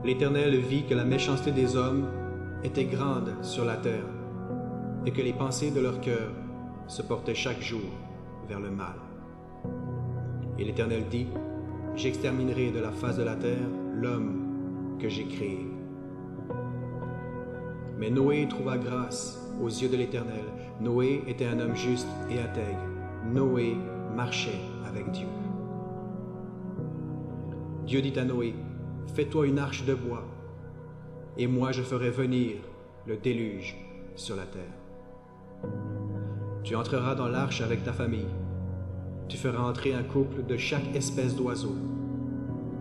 l'Éternel vit que la méchanceté des hommes était grande sur la terre, et que les pensées de leur cœur se portaient chaque jour vers le mal. Et l'Éternel dit, j'exterminerai de la face de la terre l'homme que j'ai créé. Mais Noé trouva grâce aux yeux de l'Éternel. Noé était un homme juste et intègre. Noé marchait avec Dieu. Dieu dit à Noé, fais-toi une arche de bois, et moi je ferai venir le déluge sur la terre. Tu entreras dans l'arche avec ta famille. Tu feras entrer un couple de chaque espèce d'oiseau,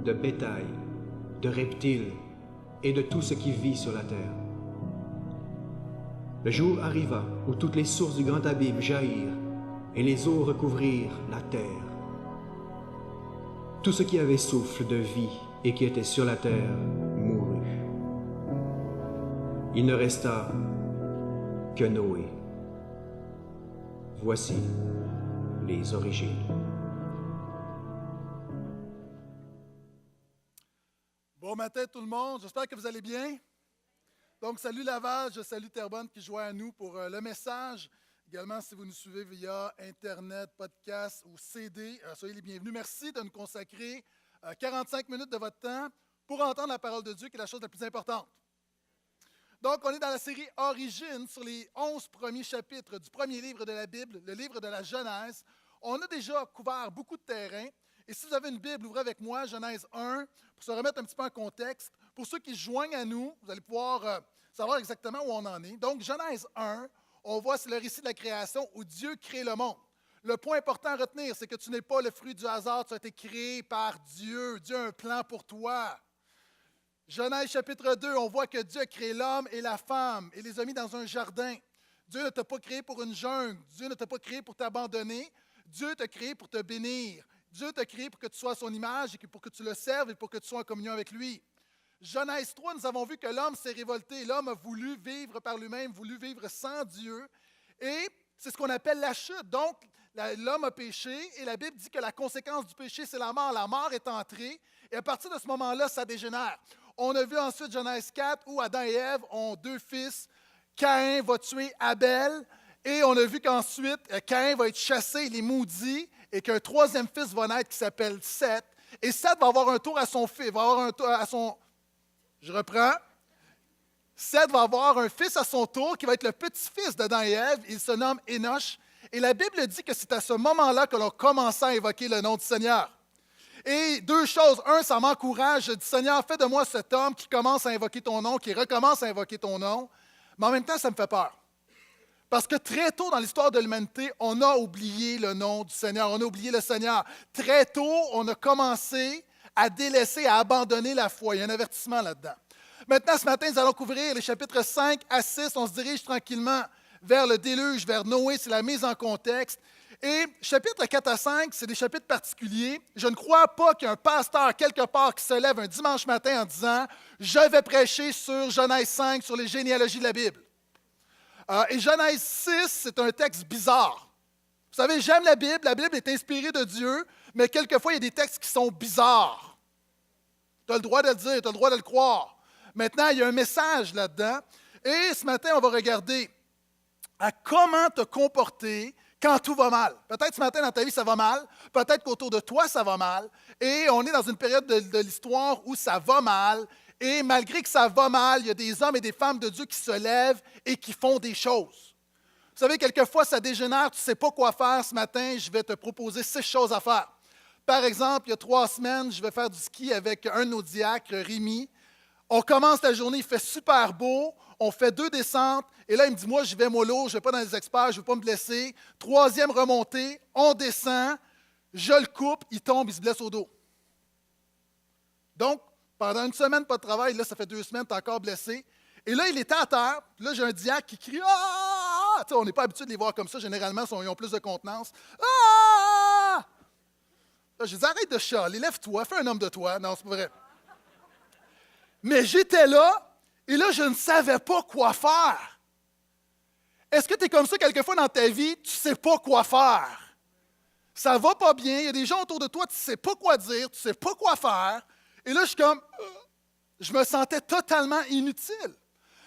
de bétail, de reptiles et de tout ce qui vit sur la terre. Le jour arriva où toutes les sources du grand abîme jaillirent et les eaux recouvrirent la terre. Tout ce qui avait souffle de vie et qui était sur la terre mourut. Il ne resta que Noé. Voici les origines. Bon matin tout le monde, j'espère que vous allez bien. Donc, salut Laval, je salue Terrebonne qui joint à nous pour le message. Également, si vous nous suivez via Internet, podcast ou CD, soyez les bienvenus. Merci de nous consacrer 45 minutes de votre temps pour entendre la parole de Dieu, qui est la chose la plus importante. Donc, on est dans la série Origines sur les 11 premiers chapitres du premier livre de la Bible, le livre de la Genèse. On a déjà couvert beaucoup de terrain. Et si vous avez une Bible, ouvrez avec moi Genèse 1 pour se remettre un petit peu en contexte. Pour ceux qui se joignent à nous, vous allez pouvoir savoir exactement où on en est. Donc, Genèse 1, on voit, c'est le récit de la création où Dieu crée le monde. Le point important à retenir, c'est que tu n'es pas le fruit du hasard, tu as été créé par Dieu. Dieu a un plan pour toi. Genèse chapitre 2, on voit que Dieu a créé l'homme et la femme et les a mis dans un jardin. Dieu ne t'a pas créé pour une jungle. Dieu ne t'a pas créé pour t'abandonner. Dieu t'a créé pour te bénir. Dieu t'a créé pour que tu sois à son image et pour que tu le serves et pour que tu sois en communion avec lui. Genèse 3, nous avons vu que l'homme s'est révolté. L'homme a voulu vivre par lui-même, voulu vivre sans Dieu. Et c'est ce qu'on appelle la chute. Donc, l'homme a péché et la Bible dit que la conséquence du péché, c'est la mort. La mort est entrée et à partir de ce moment-là, ça dégénère. On a vu ensuite Genèse 4 où Adam et Ève ont deux fils. Caïn va tuer Abel et on a vu qu'ensuite, Caïn va être chassé, il est maudit et qu'un troisième fils va naître qui s'appelle Seth. Et Seth va avoir un tour à son fils, va avoir un tour à son... Je reprends. Seth va avoir un fils à son tour qui va être le petit-fils d'Adam et Ève. Il se nomme Enoch. Et la Bible dit que c'est à ce moment-là que l'on commence à invoquer le nom du Seigneur. Et deux choses. Un, ça m'encourage. Je dis, Seigneur, fais de moi cet homme qui commence à invoquer ton nom, qui recommence à invoquer ton nom. Mais en même temps, ça me fait peur. Parce que très tôt dans l'histoire de l'humanité, on a oublié le nom du Seigneur, on a oublié le Seigneur. Très tôt, on a commencé à délaisser, à abandonner la foi. Il y a un avertissement là-dedans. Maintenant, ce matin, nous allons couvrir les chapitres 5 à 6. On se dirige tranquillement vers le déluge, vers Noé, c'est la mise en contexte. Et chapitres 4 à 5, c'est des chapitres particuliers. Je ne crois pas qu'il y ait un pasteur quelque part qui se lève un dimanche matin en disant « Je vais prêcher sur Genèse 5, sur les généalogies de la Bible ». Et Genèse 6, c'est un texte bizarre. Vous savez, j'aime la Bible est inspirée de Dieu, mais quelquefois, il y a des textes qui sont bizarres. Tu as le droit de le dire, tu as le droit de le croire. Maintenant, il y a un message là-dedans. Et ce matin, on va regarder à comment te comporter quand tout va mal. Peut-être ce matin, dans ta vie, ça va mal. Peut-être qu'autour de toi, ça va mal. Et on est dans une période de l'histoire où ça va mal. Et malgré que ça va mal, il y a des hommes et des femmes de Dieu qui se lèvent et qui font des choses. Vous savez, quelquefois, ça dégénère, tu ne sais pas quoi faire. Ce matin, je vais te proposer 6 choses à faire. Par exemple, il y a 3 semaines, je vais faire du ski avec un de nos diacres, Rémi. On commence la journée, il fait super beau, on fait 2 descentes, et là, il me dit, moi, je vais mollo, je ne vais pas dans les experts, je ne veux pas me blesser. 3e remontée, on descend, je le coupe, il tombe, il se blesse au dos. Donc, pendant une semaine, pas de travail, là, ça fait 2 semaines, tu es encore blessé. Et là, il était à terre, là, j'ai un diacre qui crie « Ah! » Tu sais, on n'est pas habitué de les voir comme ça, généralement, ils ont plus de contenance. « Ah! » Là, je dis « Arrête de chialer, lève-toi, fais un homme de toi. » Non, c'est pas vrai. Mais j'étais là, et là, je ne savais pas quoi faire. Est-ce que tu es comme ça quelquefois dans ta vie, tu ne sais pas quoi faire? Ça ne va pas bien, il y a des gens autour de toi, tu ne sais pas quoi dire, tu ne sais pas quoi faire. Et là, je suis comme, Je me sentais totalement inutile.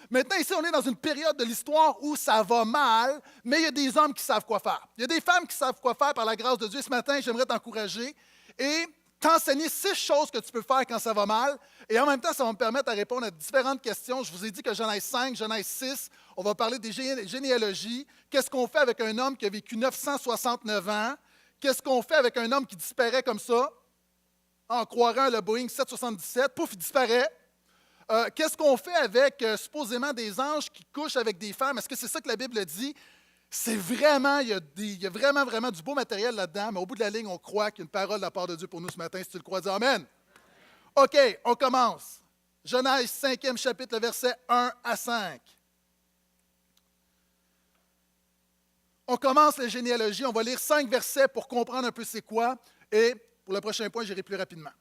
Maintenant, ici, on est dans une période de l'histoire où ça va mal, mais il y a des hommes qui savent quoi faire. Il y a des femmes qui savent quoi faire par la grâce de Dieu. Ce matin, j'aimerais t'encourager et t'enseigner 6 choses que tu peux faire quand ça va mal. Et en même temps, ça va me permettre de répondre à différentes questions. Je vous ai dit que j'en ai 5, j'en ai 6. On va parler des généalogies. Qu'est-ce qu'on fait avec un homme qui a vécu 969 ans? Qu'est-ce qu'on fait avec un homme qui disparaît comme ça? On croirait le Boeing 777, pouf, il disparaît. Qu'est-ce qu'on fait avec supposément des anges qui couchent avec des femmes? Est-ce que c'est ça que la Bible dit? C'est vraiment, il y a vraiment, vraiment du beau matériel là-dedans, mais au bout de la ligne, on croit qu'il y a une parole de la part de Dieu pour nous ce matin. Si tu le crois, dis Amen. OK, on commence. Genèse 5e chapitre, le verset 1 à 5. On commence les généalogies. On va lire 5 versets pour comprendre un peu c'est quoi. Et pour le prochain point, j'irai plus rapidement.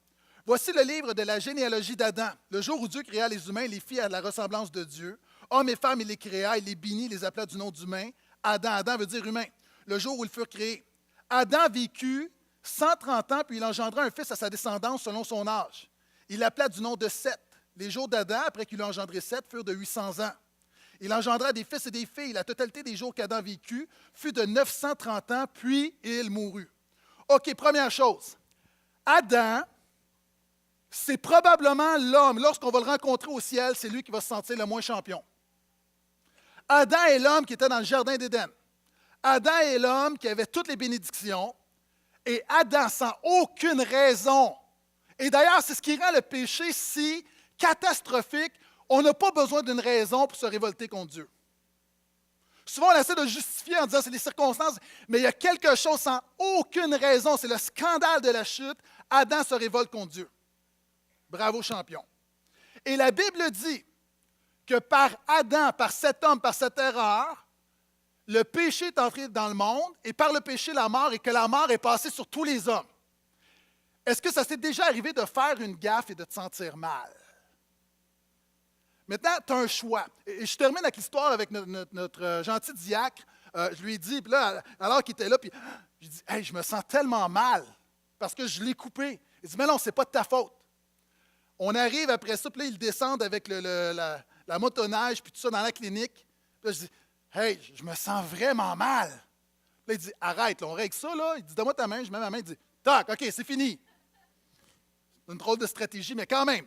Voici le livre de la généalogie d'Adam. Le jour où Dieu créa les humains, il les fit à la ressemblance de Dieu. Hommes et femmes, il les créa, il les bénit, il les appela du nom d'humain. Adam, Adam veut dire humain. Le jour où ils furent créés. Adam vécut 130 ans, puis il engendra un fils à sa descendance selon son âge. Il l'appela du nom de Seth. Les jours d'Adam, après qu'il eut engendré Seth, furent de 800 ans. Il engendra des fils et des filles. La totalité des jours qu'Adam vécut fut de 930 ans, puis il mourut. OK, première chose. Adam, c'est probablement l'homme, lorsqu'on va le rencontrer au ciel, c'est lui qui va se sentir le moins champion. Adam est l'homme qui était dans le jardin d'Éden. Adam est l'homme qui avait toutes les bénédictions. Et Adam, sans aucune raison, et d'ailleurs, c'est ce qui rend le péché si catastrophique, on n'a pas besoin d'une raison pour se révolter contre Dieu. Souvent, on essaie de justifier en disant c'est les circonstances, mais il y a quelque chose sans aucune raison, c'est le scandale de la chute. Adam se révolte contre Dieu. Bravo, champion. Et la Bible dit que par Adam, par cet homme, par cette erreur, le péché est entré dans le monde et par le péché, la mort, et que la mort est passée sur tous les hommes. Est-ce que ça s'est déjà arrivé de faire une gaffe et de te sentir mal? Maintenant, tu as un choix. Et je termine avec l'histoire avec notre gentil diacre. Je lui ai dit, puis là, alors qu'il était là, puis je lui ai dit, hey, je me sens tellement mal parce que je l'ai coupé. Il dit, mais non, c'est pas de ta faute. On arrive après ça, puis là, ils descendent avec la motoneige, puis tout ça dans la clinique. Puis là, je dis, hey, je me sens vraiment mal. Puis là, il dit, arrête, là, on règle ça, là. Il dit, donne-moi ta main. Je mets ma main, il dit, tac, OK, c'est fini. C'est une drôle de stratégie, mais quand même.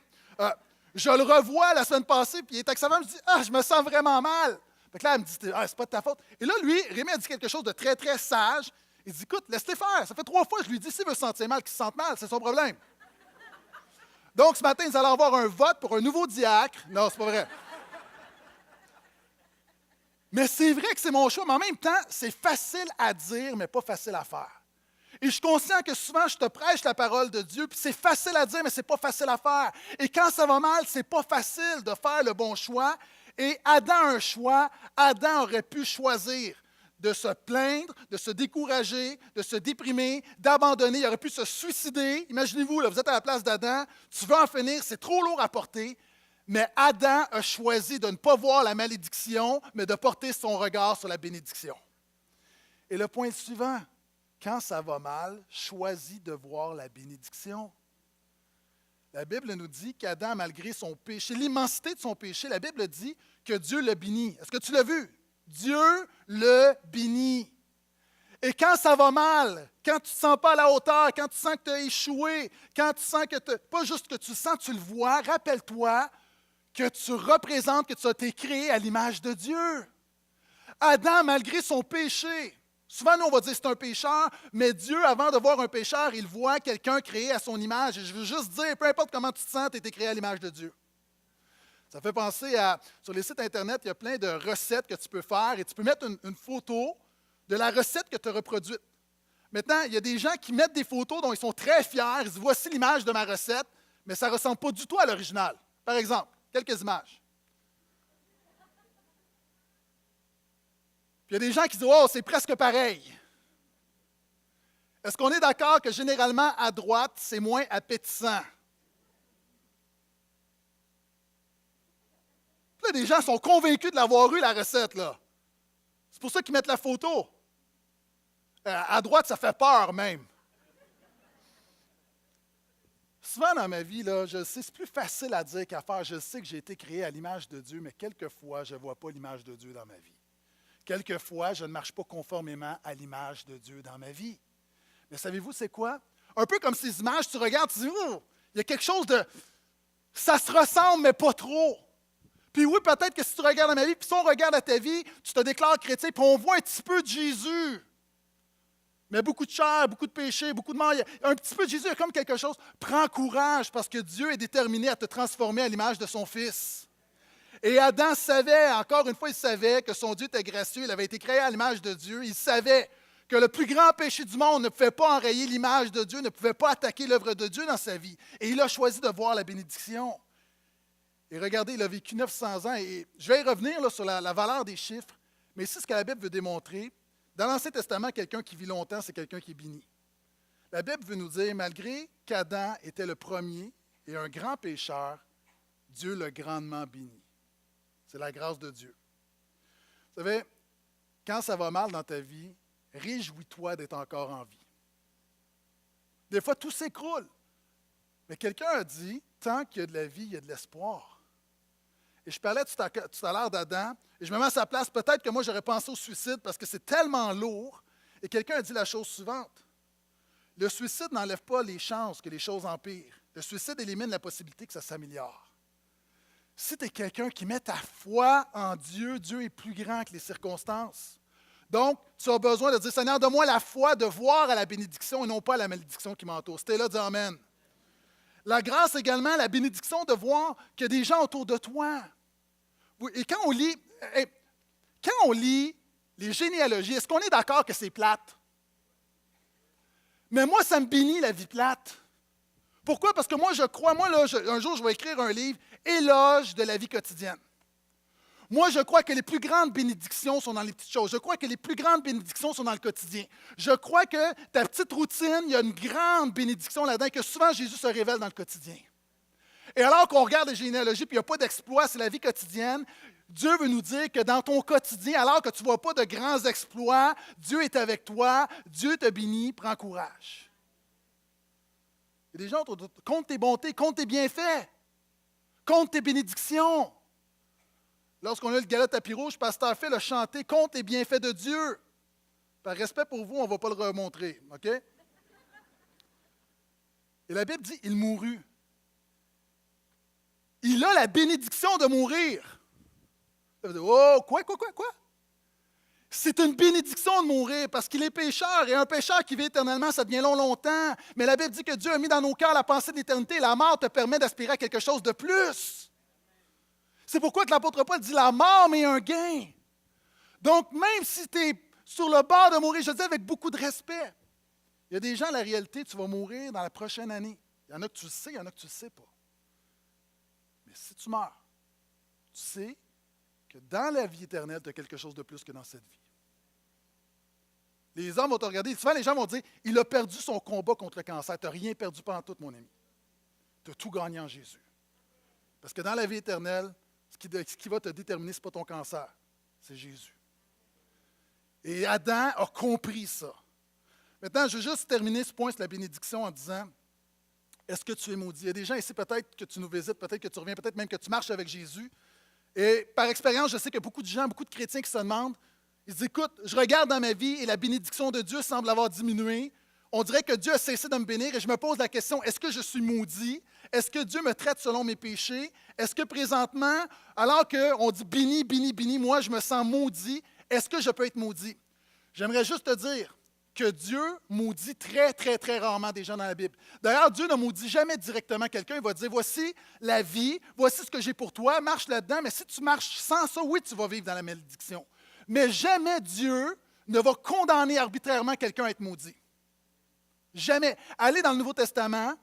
Je le revois la semaine passée, puis il est avec sa femme, je dis, je me sens vraiment mal. Fait que là, elle me dit, c'est pas de ta faute. Et là, lui, Rémi a dit quelque chose de très, très sage. Il dit, écoute, laisse-les faire. Ça fait 3 fois que je lui dis, s'il veut se sentir mal, qu'il se sente mal, c'est son problème. Donc, ce matin, nous allons avoir un vote pour un nouveau diacre. Non, c'est pas vrai. Mais c'est vrai que c'est mon choix, mais en même temps, c'est facile à dire, mais pas facile à faire. Et je suis conscient que souvent, je te prêche la parole de Dieu, puis c'est facile à dire, mais ce n'est pas facile à faire. Et quand ça va mal, ce n'est pas facile de faire le bon choix. Et Adam a un choix. Adam aurait pu choisir de se plaindre, de se décourager, de se déprimer, d'abandonner. Il aurait pu se suicider. Imaginez-vous, là, vous êtes à la place d'Adam, tu veux en finir, c'est trop lourd à porter. Mais Adam a choisi de ne pas voir la malédiction, mais de porter son regard sur la bénédiction. Et le point suivant, quand ça va mal, choisis de voir la bénédiction. La Bible nous dit qu'Adam, malgré son péché, l'immensité de son péché, la Bible dit que Dieu le bénit. Est-ce que tu l'as vu? Dieu le bénit. Et quand ça va mal, quand tu ne te sens pas à la hauteur, quand tu sens que tu as échoué, quand tu sens que pas juste que tu le sens, tu le vois, rappelle-toi que tu représentes, que tu as été créé à l'image de Dieu. Adam, malgré son péché, souvent nous on va dire que c'est un pécheur, mais Dieu, avant de voir un pécheur, il voit quelqu'un créé à son image. Et je veux juste dire, peu importe comment tu te sens, tu as été créé à l'image de Dieu. Ça fait penser à, sur les sites Internet, il y a plein de recettes que tu peux faire et tu peux mettre une photo de la recette que tu as reproduite. Maintenant, il y a des gens qui mettent des photos dont ils sont très fiers, ils disent, voici l'image de ma recette, mais ça ne ressemble pas du tout à l'original. Par exemple, quelques images. Puis il y a des gens qui disent, oh, c'est presque pareil. Est-ce qu'on est d'accord que généralement, à droite, c'est moins appétissant? Là, des gens sont convaincus de l'avoir eu, la recette, là. C'est pour ça qu'ils mettent la photo. À droite, ça fait peur, même. Souvent dans ma vie, là, je sais, c'est plus facile à dire qu'à faire. Je sais que j'ai été créé à l'image de Dieu, mais quelquefois, je ne vois pas l'image de Dieu dans ma vie. Quelquefois, je ne marche pas conformément à l'image de Dieu dans ma vie. Mais savez-vous, c'est quoi? Un peu comme ces images, tu regardes, tu dis, oh, il y a quelque chose de... Ça se ressemble, mais pas trop. Puis oui, peut-être que si tu regardes à ma vie, puis si on regarde à ta vie, tu te déclares chrétien, puis on voit un petit peu de Jésus. Mais beaucoup de chair, beaucoup de péché, beaucoup de mort. Un petit peu de Jésus, il y a comme quelque chose. Prends courage parce que Dieu est déterminé à te transformer à l'image de son Fils. Et Adam savait, encore une fois, il savait que son Dieu était gracieux, il avait été créé à l'image de Dieu. Il savait que le plus grand péché du monde ne pouvait pas enrayer l'image de Dieu, ne pouvait pas attaquer l'œuvre de Dieu dans sa vie. Et il a choisi de voir la bénédiction. Et regardez, il a vécu 900 ans. Et je vais y revenir là, sur la valeur des chiffres, mais c'est ce que la Bible veut démontrer. Dans l'Ancien Testament, quelqu'un qui vit longtemps, c'est quelqu'un qui est béni. La Bible veut nous dire, malgré qu'Adam était le premier et un grand pécheur, Dieu l'a grandement béni. C'est la grâce de Dieu. Vous savez, quand ça va mal dans ta vie, réjouis-toi d'être encore en vie. Des fois, tout s'écroule. Mais quelqu'un a dit, tant qu'il y a de la vie, il y a de l'espoir. Et je parlais tout à l'heure d'Adam, et je me mets à sa place, peut-être que moi j'aurais pensé au suicide parce que c'est tellement lourd. Et quelqu'un a dit la chose suivante. Le suicide n'enlève pas les chances que les choses empirent. Le suicide élimine la possibilité que ça s'améliore. Si tu es quelqu'un qui met ta foi en Dieu, Dieu est plus grand que les circonstances. Donc, tu as besoin de dire, Seigneur, donne-moi la foi de voir à la bénédiction et non pas à la malédiction qui m'entoure. C'était là, dis Amen. La grâce également, la bénédiction de voir qu'il y a des gens autour de toi. Et quand on lit les généalogies, est-ce qu'on est d'accord que c'est plate? Mais moi, ça me bénit la vie plate. Pourquoi? Parce que moi, je crois, un jour, je vais écrire un livre, Éloge de la vie quotidienne. Moi, je crois que les plus grandes bénédictions sont dans les petites choses. Je crois que les plus grandes bénédictions sont dans le quotidien. Je crois que ta petite routine, il y a une grande bénédiction là-dedans et que souvent Jésus se révèle dans le quotidien. Et alors qu'on regarde les généalogies, puis il n'y a pas d'exploit, c'est la vie quotidienne, Dieu veut nous dire que dans ton quotidien, alors que tu ne vois pas de grands exploits, Dieu est avec toi, Dieu te bénit, prends courage. Il y a des gens, compte tes bontés, compte tes bienfaits, compte tes bénédictions. Lorsqu'on a le gala tapis rouge, Pasteur Phil a chanté « Compte les bienfaits de Dieu ». Par respect pour vous, on ne va pas le remontrer, OK? Et la Bible dit « Il mourut ». Il a la bénédiction de mourir. Ça veut dire « Oh, quoi? » C'est une bénédiction de mourir parce qu'il est pécheur et un pécheur qui vit éternellement, ça devient longtemps. Mais la Bible dit que Dieu a mis dans nos cœurs la pensée de l'éternité et la mort te permet d'aspirer à quelque chose de plus. C'est pourquoi que l'apôtre Paul dit « La mort m'est un gain ». Donc, même si tu es sur le bord de mourir, je dis avec beaucoup de respect, il y a des gens, la réalité, tu vas mourir dans la prochaine année. Il y en a que tu le sais, il y en a que tu ne le sais pas. Mais si tu meurs, tu sais que dans la vie éternelle, tu as quelque chose de plus que dans cette vie. Les hommes vont te regarder, souvent les gens vont dire « Il a perdu son combat contre le cancer. Tu n'as rien perdu pendant tout, mon ami. Tu as tout gagné en Jésus. » Parce que dans la vie éternelle, ce qui va te déterminer, ce n'est pas ton cancer, c'est Jésus. Et Adam a compris ça. Maintenant, je veux juste terminer ce point sur la bénédiction en disant, est-ce que tu es maudit? Il y a des gens ici, peut-être que tu nous visites, peut-être que tu reviens, peut-être même que tu marches avec Jésus. Et par expérience, je sais qu'il y a beaucoup de gens, beaucoup de chrétiens qui se demandent, ils se disent, écoute, je regarde dans ma vie et la bénédiction de Dieu semble avoir diminué. On dirait que Dieu a cessé de me bénir et je me pose la question, est-ce que je suis maudit? Est-ce que Dieu me traite selon mes péchés? Est-ce que présentement, alors qu'on dit béni, béni, béni, moi je me sens maudit, est-ce que je peux être maudit? J'aimerais juste te dire que Dieu maudit très, très, très rarement des gens dans la Bible. D'ailleurs, Dieu ne maudit jamais directement quelqu'un. Il va dire, voici la vie, voici ce que j'ai pour toi, marche là-dedans, mais si tu marches sans ça, oui, tu vas vivre dans la malédiction. Mais jamais Dieu ne va condamner arbitrairement quelqu'un à être maudit. Jamais. Allez dans le Nouveau Testament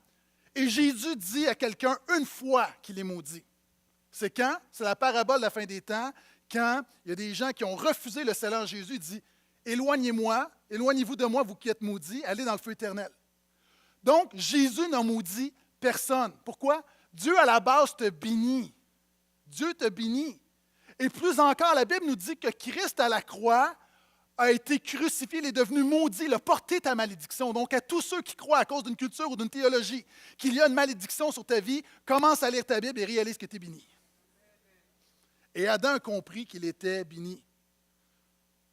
et Jésus dit à quelqu'un une fois qu'il est maudit. C'est quand? C'est la parabole de la fin des temps, quand il y a des gens qui ont refusé le salut en Jésus. Il dit, éloignez-moi, éloignez-vous de moi, vous qui êtes maudits, allez dans le feu éternel. Donc, Jésus n'a maudit personne. Pourquoi? Dieu, à la base, te bénit. Dieu te bénit. Et plus encore, la Bible nous dit que Christ, à la croix, a été crucifié, il est devenu maudit, il a porté ta malédiction. Donc, à tous ceux qui croient à cause d'une culture ou d'une théologie qu'il y a une malédiction sur ta vie, commence à lire ta Bible et réalise que tu es béni. Et Adam a compris qu'il était béni.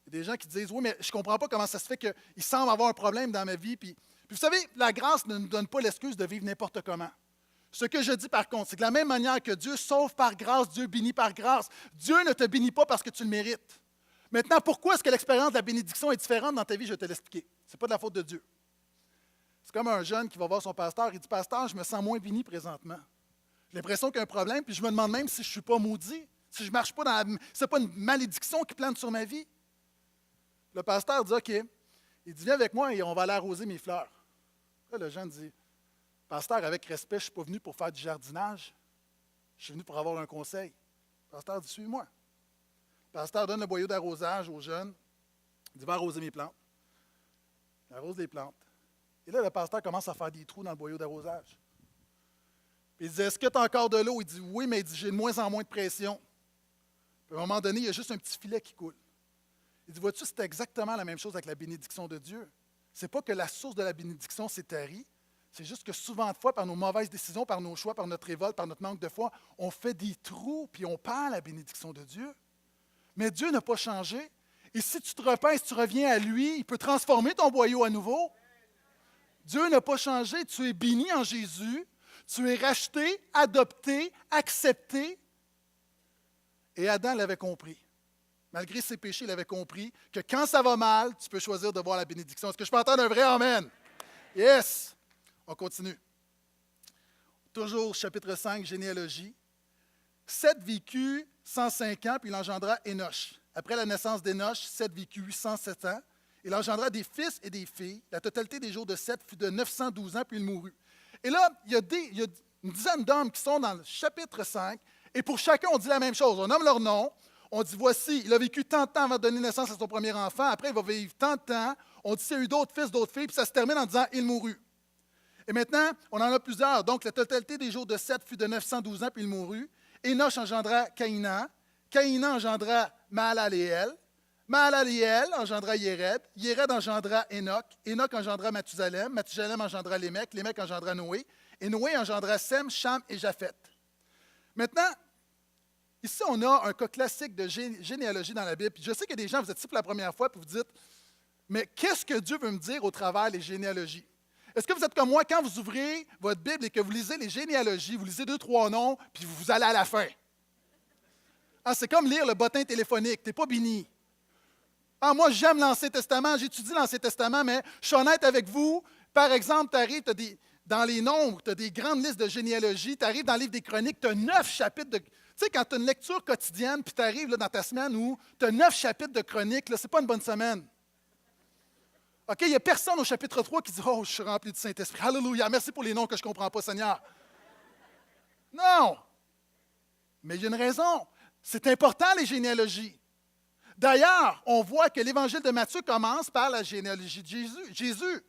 Il y a des gens qui disent, oui, mais je ne comprends pas comment ça se fait qu'il semble avoir un problème dans ma vie. Puis vous savez, la grâce ne nous donne pas l'excuse de vivre n'importe comment. Ce que je dis par contre, c'est que de la même manière que Dieu sauve par grâce, Dieu bénit par grâce. Dieu ne te bénit pas parce que tu le mérites. Maintenant, pourquoi est-ce que l'expérience de la bénédiction est différente dans ta vie? Je vais te l'expliquer. Ce n'est pas de la faute de Dieu. C'est comme un jeune qui va voir son pasteur. Il dit, pasteur, je me sens moins béni présentement. J'ai l'impression qu'il y a un problème, puis je me demande même si je ne suis pas maudit, si je ne marche pas dans la... C'est pas une malédiction qui plane sur ma vie. Le pasteur dit, OK. Il dit, viens avec moi et on va aller arroser mes fleurs. Là, le jeune dit, pasteur, avec respect, je ne suis pas venu pour faire du jardinage. Je suis venu pour avoir un conseil. Le pasteur dit, suis-moi. Le pasteur donne le boyau d'arrosage aux jeunes. Il dit, va arroser mes plantes. Il arrose les plantes. Et là, le pasteur commence à faire des trous dans le boyau d'arrosage. Puis il dit, est-ce que tu as encore de l'eau? Il dit, oui, mais il dit, j'ai de moins en moins de pression. Puis à un moment donné, il y a juste un petit filet qui coule. Il dit, vois-tu, c'est exactement la même chose avec la bénédiction de Dieu. Ce n'est pas que la source de la bénédiction s'est tarie. C'est juste que souvent de fois, par nos mauvaises décisions, par nos choix, par notre révolte, par notre manque de foi, on fait des trous puis on perd la bénédiction de Dieu. Mais Dieu n'a pas changé. Et si tu te repens, si tu reviens à lui, il peut transformer ton boyau à nouveau. Dieu n'a pas changé. Tu es béni en Jésus. Tu es racheté, adopté, accepté. Et Adam l'avait compris. Malgré ses péchés, il avait compris que quand ça va mal, tu peux choisir de voir la bénédiction. Est-ce que je peux entendre un vrai amen? Yes! On continue. Toujours chapitre 5, généalogie. Seth vécut 105 ans, puis il engendra Énoch. Après la naissance d'Énoch, Seth vécut 807 ans. Il engendra des fils et des filles. La totalité des jours de Seth fut de 912 ans, puis il mourut. Et là, il y a une dizaine d'hommes qui sont dans le chapitre 5, et pour chacun, on dit la même chose. On nomme leur nom. On dit, voici, il a vécu tant de temps avant de donner naissance à son premier enfant. Après, il va vivre tant de temps. On dit, il y a eu d'autres fils, d'autres filles, puis ça se termine en disant, il mourut. Et maintenant, on en a plusieurs. Donc, la totalité des jours de Seth fut de 912 ans, puis il mourut. Énoch engendra Caïnan. Caïnan engendra Mahalaleel. Mahalaleel engendra Yéred. Yéred engendra Enoch. Enoch engendra Mathusalem. Mathusalem engendra Lémec. Lémec engendra Noé. Et Noé engendra Sem, Cham et Japheth. Maintenant, ici, on a un cas classique de généalogie dans la Bible. Puis je sais qu'il y a des gens, vous êtes ici pour la première fois, puis vous dites, mais qu'est-ce que Dieu veut me dire au travers des généalogies? Est-ce que vous êtes comme moi, quand vous ouvrez votre Bible et que vous lisez les généalogies, vous lisez 2, 3 noms, puis vous allez à la fin? Ah, c'est comme lire le bottin téléphonique, tu n'es pas béni. Ah, moi, j'aime l'Ancien Testament, j'étudie l'Ancien Testament, mais je suis honnête avec vous. Par exemple, tu arrives, dans les nombres, tu as des grandes listes de généalogie, tu arrives dans le livre des Chroniques, tu as 9 chapitres de... Tu sais, quand tu as une lecture quotidienne, puis tu arrives dans ta semaine où tu as 9 chapitres de Chroniques, ce n'est pas une bonne semaine. OK, il n'y a personne au chapitre 3 qui dit « Oh, je suis rempli du Saint-Esprit. Alléluia, merci pour les noms que je ne comprends pas, Seigneur. » Non! Mais il y a une raison. C'est important, les généalogies. D'ailleurs, on voit que l'Évangile de Matthieu commence par la généalogie de Jésus.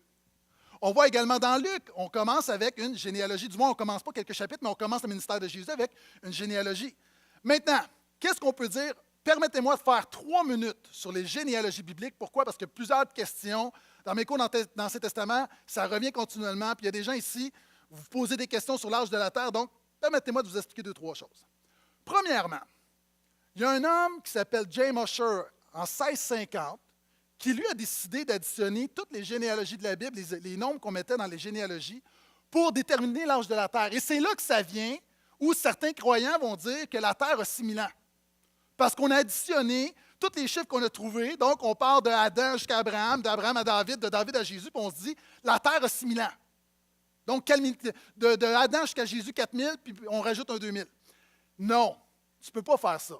On voit également dans Luc, on commence avec une généalogie. Du moins, on ne commence pas quelques chapitres, mais on commence le ministère de Jésus avec une généalogie. Maintenant, qu'est-ce qu'on peut dire? Permettez-moi de faire 3 minutes sur les généalogies bibliques. Pourquoi? Parce qu'il y a plusieurs questions. Dans mes cours dans l'Ancien Testament, ça revient continuellement. Puis il y a des gens ici, vous posez des questions sur l'âge de la Terre. Donc, permettez-moi de vous expliquer 2, 3 choses. Premièrement, il y a un homme qui s'appelle James Ussher en 1650 qui, lui, a décidé d'additionner toutes les généalogies de la Bible, les nombres qu'on mettait dans les généalogies, pour déterminer l'âge de la Terre. Et c'est là que ça vient, où certains croyants vont dire que la Terre a 6000 ans. Parce qu'on a additionné tous les chiffres qu'on a trouvés. Donc, on part d'Adam jusqu'à Abraham, d'Abraham à David, de David à Jésus, puis on se dit, la Terre a 6000 ans. Donc, de Adam jusqu'à Jésus, 4000, puis on rajoute un 2000. Non, tu ne peux pas faire ça.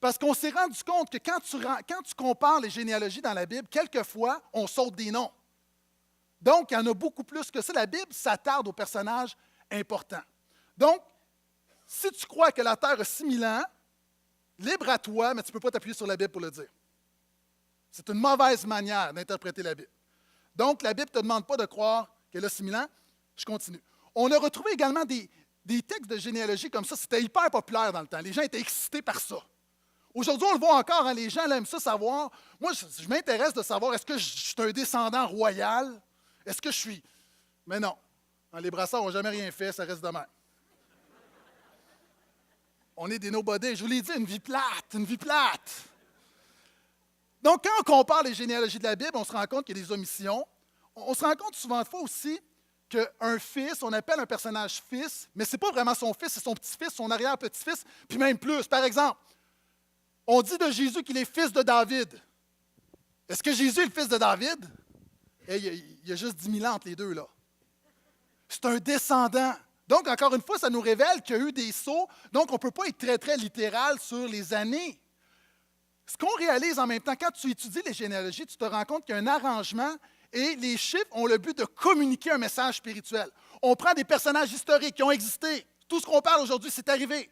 Parce qu'on s'est rendu compte que quand tu compares les généalogies dans la Bible, quelquefois, on saute des noms. Donc, il y en a beaucoup plus que ça. La Bible s'attarde aux personnages importants. Donc, si tu crois que la Terre a 6000 ans, libre à toi, mais tu ne peux pas t'appuyer sur la Bible pour le dire. C'est une mauvaise manière d'interpréter la Bible. Donc, la Bible ne te demande pas de croire qu'elle a 6000 ans. Je continue. On a retrouvé également des textes de généalogie comme ça. C'était hyper populaire dans le temps. Les gens étaient excités par ça. Aujourd'hui, on le voit encore, hein, les gens aiment ça savoir. Moi, je m'intéresse de savoir, est-ce que je suis un descendant royal? Est-ce que je suis... Mais non. Les brassards n'ont jamais rien fait, ça reste de même. On est des nobody. Je vous l'ai dit, une vie plate, une vie plate. Donc, quand on compare les généalogies de la Bible, on se rend compte qu'il y a des omissions. On se rend compte souvent de fois aussi qu'un fils, on appelle un personnage fils, mais ce n'est pas vraiment son fils, c'est son petit-fils, son arrière-petit-fils, puis même plus. Par exemple, on dit de Jésus qu'il est fils de David. Est-ce que Jésus est le fils de David? Il y a juste 10 000 ans entre les deux, là. C'est un descendant. Donc, encore une fois, ça nous révèle qu'il y a eu des sauts. Donc, on ne peut pas être très, très littéral sur les années. Ce qu'on réalise en même temps, quand tu étudies les généalogies, tu te rends compte qu'il y a un arrangement et les chiffres ont le but de communiquer un message spirituel. On prend des personnages historiques qui ont existé. Tout ce qu'on parle aujourd'hui, c'est arrivé.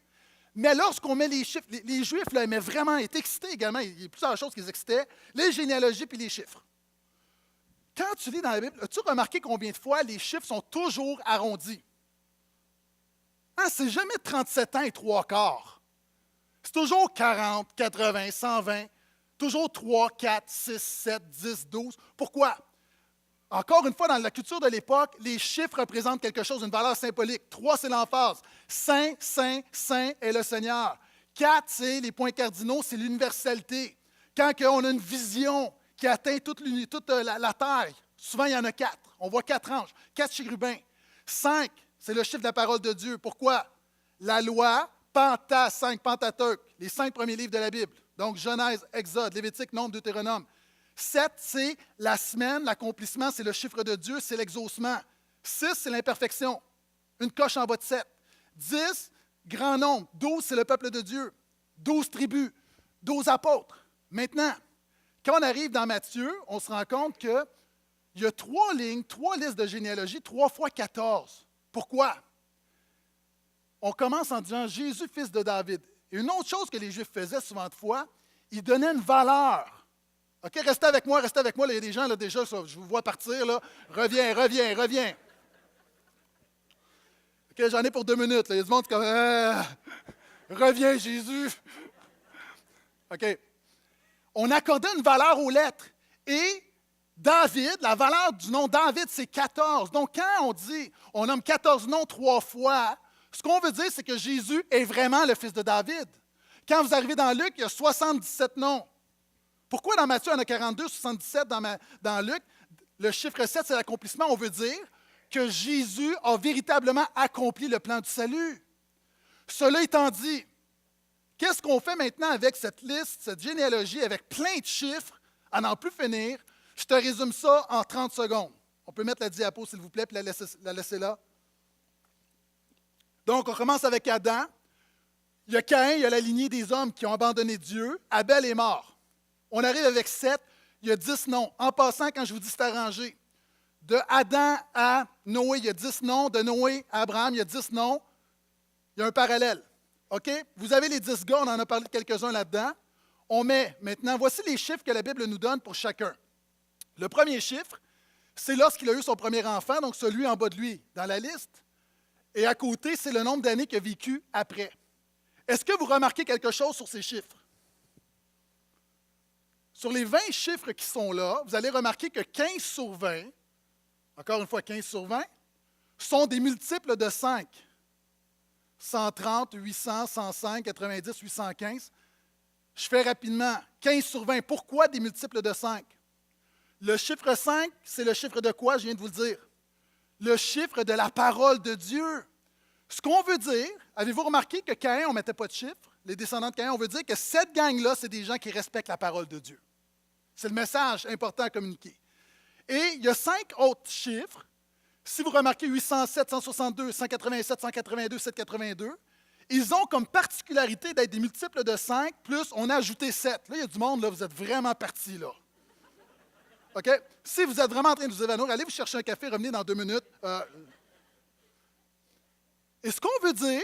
Mais lorsqu'on met les chiffres, les Juifs là, aimaient vraiment être excités également. Il y a plusieurs choses qu'ils excitaient, les généalogies puis les chiffres. Quand tu lis dans la Bible, as-tu remarqué combien de fois les chiffres sont toujours arrondis? Hein, c'est jamais 37 ans et 3/4. C'est toujours 40, 80, 120, toujours 3, 4, 6, 7, 10, 12. Pourquoi? Encore une fois, dans la culture de l'époque, les chiffres représentent quelque chose, une valeur symbolique. 3, c'est l'emphase. Saint, Saint, Saint est le Seigneur. 4, c'est les points cardinaux, c'est l'universalité. Quand on a une vision qui atteint toute la terre, souvent il y en a 4. On voit 4 anges, 4 chérubins. 5, c'est le chiffre de la parole de Dieu. Pourquoi? La loi, Penta, 5, Pentateuque, les 5 premiers livres de la Bible. Donc Genèse, Exode, Lévitique, Nombre, Deutéronome. 7, c'est la semaine, l'accomplissement, c'est le chiffre de Dieu, c'est l'exaucement. 6, c'est l'imperfection, une coche en bas de 7. 10, grand nombre. 12, c'est le peuple de Dieu. 12 tribus, 12 apôtres. Maintenant, quand on arrive dans Matthieu, on se rend compte qu'il y a 3 lignes, 3 listes de généalogie, 3 fois 14. Pourquoi? On commence en disant Jésus, fils de David. Et une autre chose que les Juifs faisaient souvent de fois, ils donnaient une valeur. OK, restez avec moi, restez avec moi. Là, il y a des gens, là, déjà, je vous vois partir. Là. Reviens. OK, j'en ai pour 2 minutes. Là. Il y a du monde qui est comme reviens, Jésus. OK. On accordait une valeur aux lettres. Et David, la valeur du nom David, c'est 14. Donc, quand on nomme 14 noms 3 fois, ce qu'on veut dire, c'est que Jésus est vraiment le fils de David. Quand vous arrivez dans Luc, il y a 77 noms. Pourquoi dans Matthieu, il y en a 42, 77 dans Luc? Le chiffre 7, c'est l'accomplissement. On veut dire que Jésus a véritablement accompli le plan du salut. Cela étant dit, qu'est-ce qu'on fait maintenant avec cette liste, cette généalogie, avec plein de chiffres, à n'en plus finir? Je te résume ça en 30 secondes. On peut mettre la diapo, s'il vous plaît, puis la laisser là. Donc, on commence avec Adam. Il y a Caïn, il y a la lignée des hommes qui ont abandonné Dieu. Abel est mort. On arrive avec 7, il y a 10 noms. En passant, quand je vous dis c'est arrangé, de Adam à Noé, il y a 10 noms. De Noé à Abraham, il y a 10 noms. Il y a un parallèle. OK? Vous avez les 10 gars, on en a parlé de quelques-uns là-dedans. On met maintenant, voici les chiffres que la Bible nous donne pour chacun. Le premier chiffre, c'est lorsqu'il a eu son premier enfant, donc celui en bas de lui dans la liste. Et à côté, c'est le nombre d'années qu'il a vécu après. Est-ce que vous remarquez quelque chose sur ces chiffres? Sur les 20 chiffres qui sont là, vous allez remarquer que 15 sur 20, encore une fois 15 sur 20, sont des multiples de 5. 130, 800, 105, 90, 815. Je fais rapidement. 15 sur 20. Pourquoi des multiples de 5? Le chiffre 5, c'est le chiffre de quoi? Je viens de vous le dire. Le chiffre de la parole de Dieu. Ce qu'on veut dire, avez-vous remarqué que Caïn, on ne mettait pas de chiffre? Les descendants de Caïn, on veut dire que cette gang-là, c'est des gens qui respectent la parole de Dieu. C'est le message important à communiquer. Et il y a 5 autres chiffres. Si vous remarquez 807, 162, 187, 182, 782, ils ont comme particularité d'être des multiples de 5, plus on a ajouté 7. Là, il y a du monde, là, vous êtes vraiment partis, là. OK? Si vous êtes vraiment en train de vous évanouir, allez vous chercher un café, revenez dans 2 minutes. Et ce qu'on veut dire,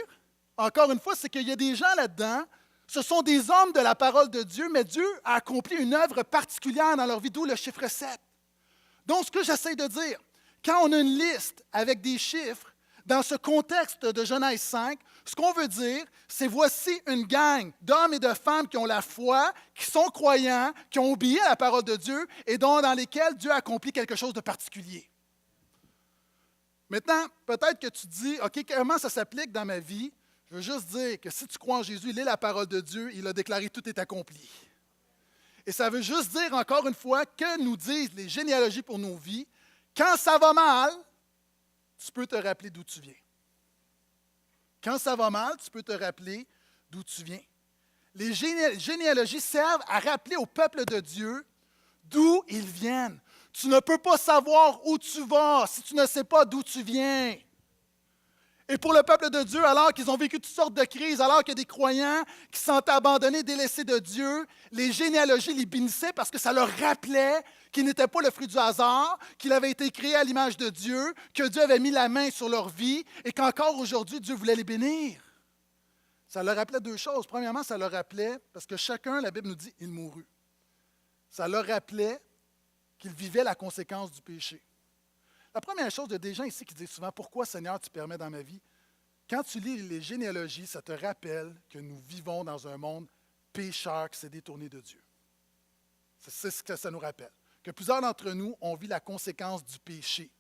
encore une fois, c'est qu'il y a des gens là-dedans, ce sont des hommes de la parole de Dieu, mais Dieu a accompli une œuvre particulière dans leur vie, d'où le chiffre 7. Donc, ce que j'essaie de dire, quand on a une liste avec des chiffres, Dans ce contexte de Genèse 5, ce qu'on veut dire, c'est voici une gang d'hommes et de femmes qui ont la foi, qui sont croyants, qui ont obéi à la parole de Dieu et dans lesquels Dieu a accompli quelque chose de particulier. Maintenant, peut-être que tu te dis, OK, comment ça s'applique dans ma vie? Je veux juste dire que si tu crois en Jésus, il est la parole de Dieu, il a déclaré tout est accompli. Et ça veut juste dire, encore une fois, que nous disent les généalogies pour nos vies, quand ça va mal, tu peux te rappeler d'où tu viens. Quand ça va mal, tu peux te rappeler d'où tu viens. Les généalogies servent à rappeler au peuple de Dieu d'où ils viennent. Tu ne peux pas savoir où tu vas si tu ne sais pas d'où tu viens. Et pour le peuple de Dieu, alors qu'ils ont vécu toutes sortes de crises, alors qu'il y a des croyants qui sont abandonnés, délaissés de Dieu, les généalogies les bénissaient parce que ça leur rappelait qu'ils n'étaient pas le fruit du hasard, qu'ils avaient été créés à l'image de Dieu, que Dieu avait mis la main sur leur vie et qu'encore aujourd'hui, Dieu voulait les bénir. Ça leur rappelait deux choses. Premièrement, ça leur rappelait, parce que chacun, la Bible nous dit, il mourut. Ça leur rappelait qu'ils vivaient la conséquence du péché. La première chose, il y a des gens ici qui disent souvent, pourquoi Seigneur tu permets dans ma vie? Quand tu lis les généalogies, ça te rappelle que nous vivons dans un monde pécheur qui s'est détourné de Dieu. C'est ce que ça nous rappelle. Que plusieurs d'entre nous, on vit la conséquence du péché.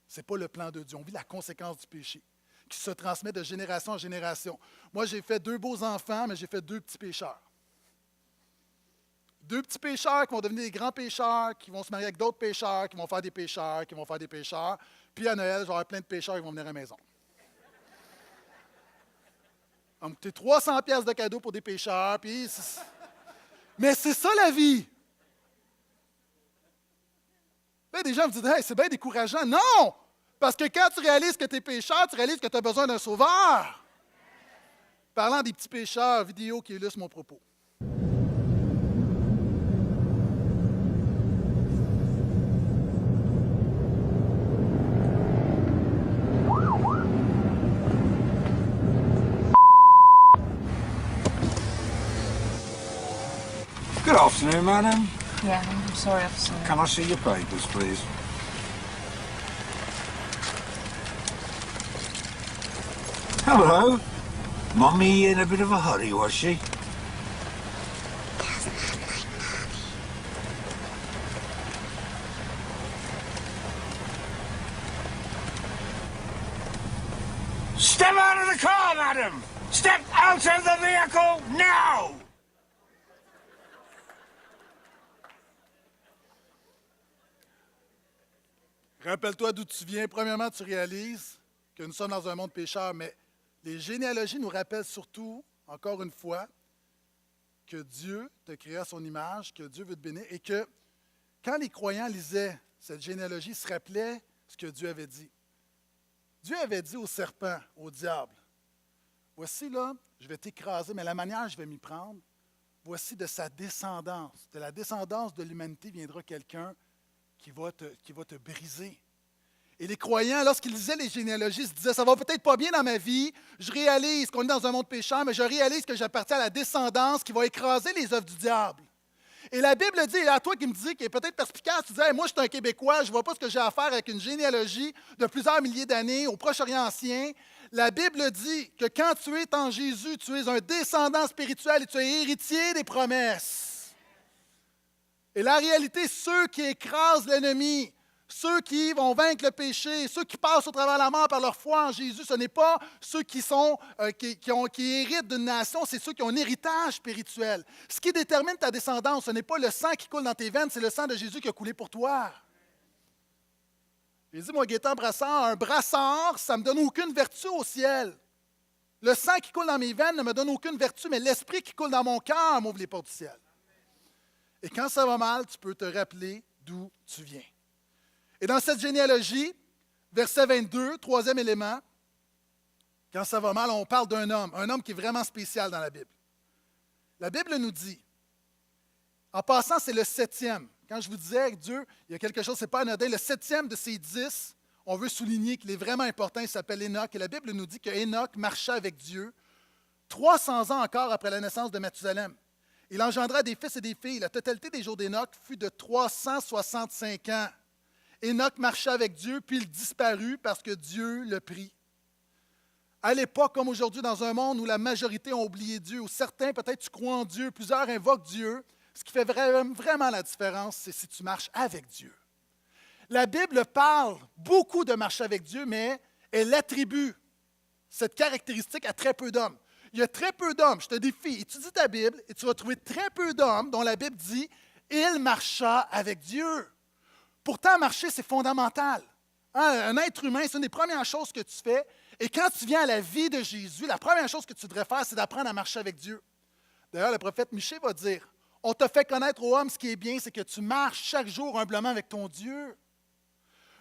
Ce n'est pas le plan de Dieu, on vit la conséquence du péché qui se transmet de génération en génération. Moi, j'ai fait 2 beaux enfants, mais j'ai fait 2 petits pécheurs. 2 petits pécheurs qui vont devenir des grands pécheurs, qui vont se marier avec d'autres pécheurs, qui vont faire des pécheurs, qui vont faire des pécheurs. Puis à Noël, j'aurai plein de pécheurs qui vont venir à la maison. Ça va me coûter 300 pièces de cadeaux pour des pécheurs. Mais c'est ça la vie. Là, des gens me disent, hey, c'est bien décourageant. Non! Parce que quand tu réalises que tu es pécheur, tu réalises que tu as besoin d'un sauveur. Parlant des petits pécheurs, vidéo qui illustre mon propos. Good afternoon, madam. Yeah, I'm sorry, officer. Can I see your papers, please? Hello. Mummy in a bit of a hurry, was she? Step out of the car, madam! Step out of the vehicle now! Rappelle-toi d'où tu viens. Premièrement, tu réalises que nous sommes dans un monde pécheur, mais les généalogies nous rappellent surtout, encore une fois, que Dieu te créa à son image, que Dieu veut te bénir, et que quand les croyants lisaient cette généalogie, ils se rappelaient ce que Dieu avait dit. Dieu avait dit au serpent, au diable, « Voici là, je vais t'écraser, mais la manière je vais m'y prendre, voici de sa descendance. De la descendance de l'humanité viendra quelqu'un qui va te briser. » Et les croyants, lorsqu'ils lisaient les généalogies, se disaient, ça va peut-être pas bien dans ma vie, je réalise qu'on est dans un monde pécheur, mais je réalise que j'appartiens à la descendance qui va écraser les œuvres du diable. Et la Bible dit, et à toi qui me dis, qui est peut-être perspicace, tu dis, hey, moi je suis un Québécois, je ne vois pas ce que j'ai à faire avec une généalogie de plusieurs milliers d'années au Proche-Orient ancien. La Bible dit que quand tu es en Jésus, tu es un descendant spirituel et tu es héritier des promesses. Et la réalité, ceux qui écrasent l'ennemi, ceux qui vont vaincre le péché, ceux qui passent au travers de la mort par leur foi en Jésus, ce n'est pas ceux qui héritent d'une nation, c'est ceux qui ont un héritage spirituel. Ce qui détermine ta descendance, ce n'est pas le sang qui coule dans tes veines, c'est le sang de Jésus qui a coulé pour toi. J'ai dit, moi, Gaétan Brassard, un brassard, ça ne me donne aucune vertu au ciel. Le sang qui coule dans mes veines ne me donne aucune vertu, mais l'esprit qui coule dans mon cœur m'ouvre les portes du ciel. Et quand ça va mal, tu peux te rappeler d'où tu viens. Et dans cette généalogie, verset 22, 3e élément, quand ça va mal, on parle d'un un homme qui est vraiment spécial dans la Bible. La Bible nous dit, en passant, c'est le 7e. Quand je vous disais que Dieu, il y a quelque chose, ce n'est pas anodin, le 7e de ces 10, on veut souligner qu'il est vraiment important, il s'appelle Enoch. Et la Bible nous dit que Enoch marcha avec Dieu 300 ans encore après la naissance de Mathusalem. Il engendra des fils et des filles. La totalité des jours d'Enoch fut de 365 ans. Enoch marcha avec Dieu, puis il disparut parce que Dieu le prit. À l'époque, comme aujourd'hui, dans un monde où la majorité ont oublié Dieu, où certains, peut-être, tu crois en Dieu, plusieurs invoquent Dieu, ce qui fait vraiment la différence, c'est si tu marches avec Dieu. La Bible parle beaucoup de marcher avec Dieu, mais elle attribue cette caractéristique à très peu d'hommes. Il y a très peu d'hommes, je te défie, étudie ta Bible et tu vas trouver très peu d'hommes dont la Bible dit « Il marcha avec Dieu ». Pourtant, marcher, c'est fondamental. Hein, un être humain, c'est une des premières choses que tu fais. Et quand tu viens à la vie de Jésus, la première chose que tu devrais faire, c'est d'apprendre à marcher avec Dieu. D'ailleurs, le prophète Michée va dire, « On t'a fait connaître aux hommes ce qui est bien, c'est que tu marches chaque jour humblement avec ton Dieu. »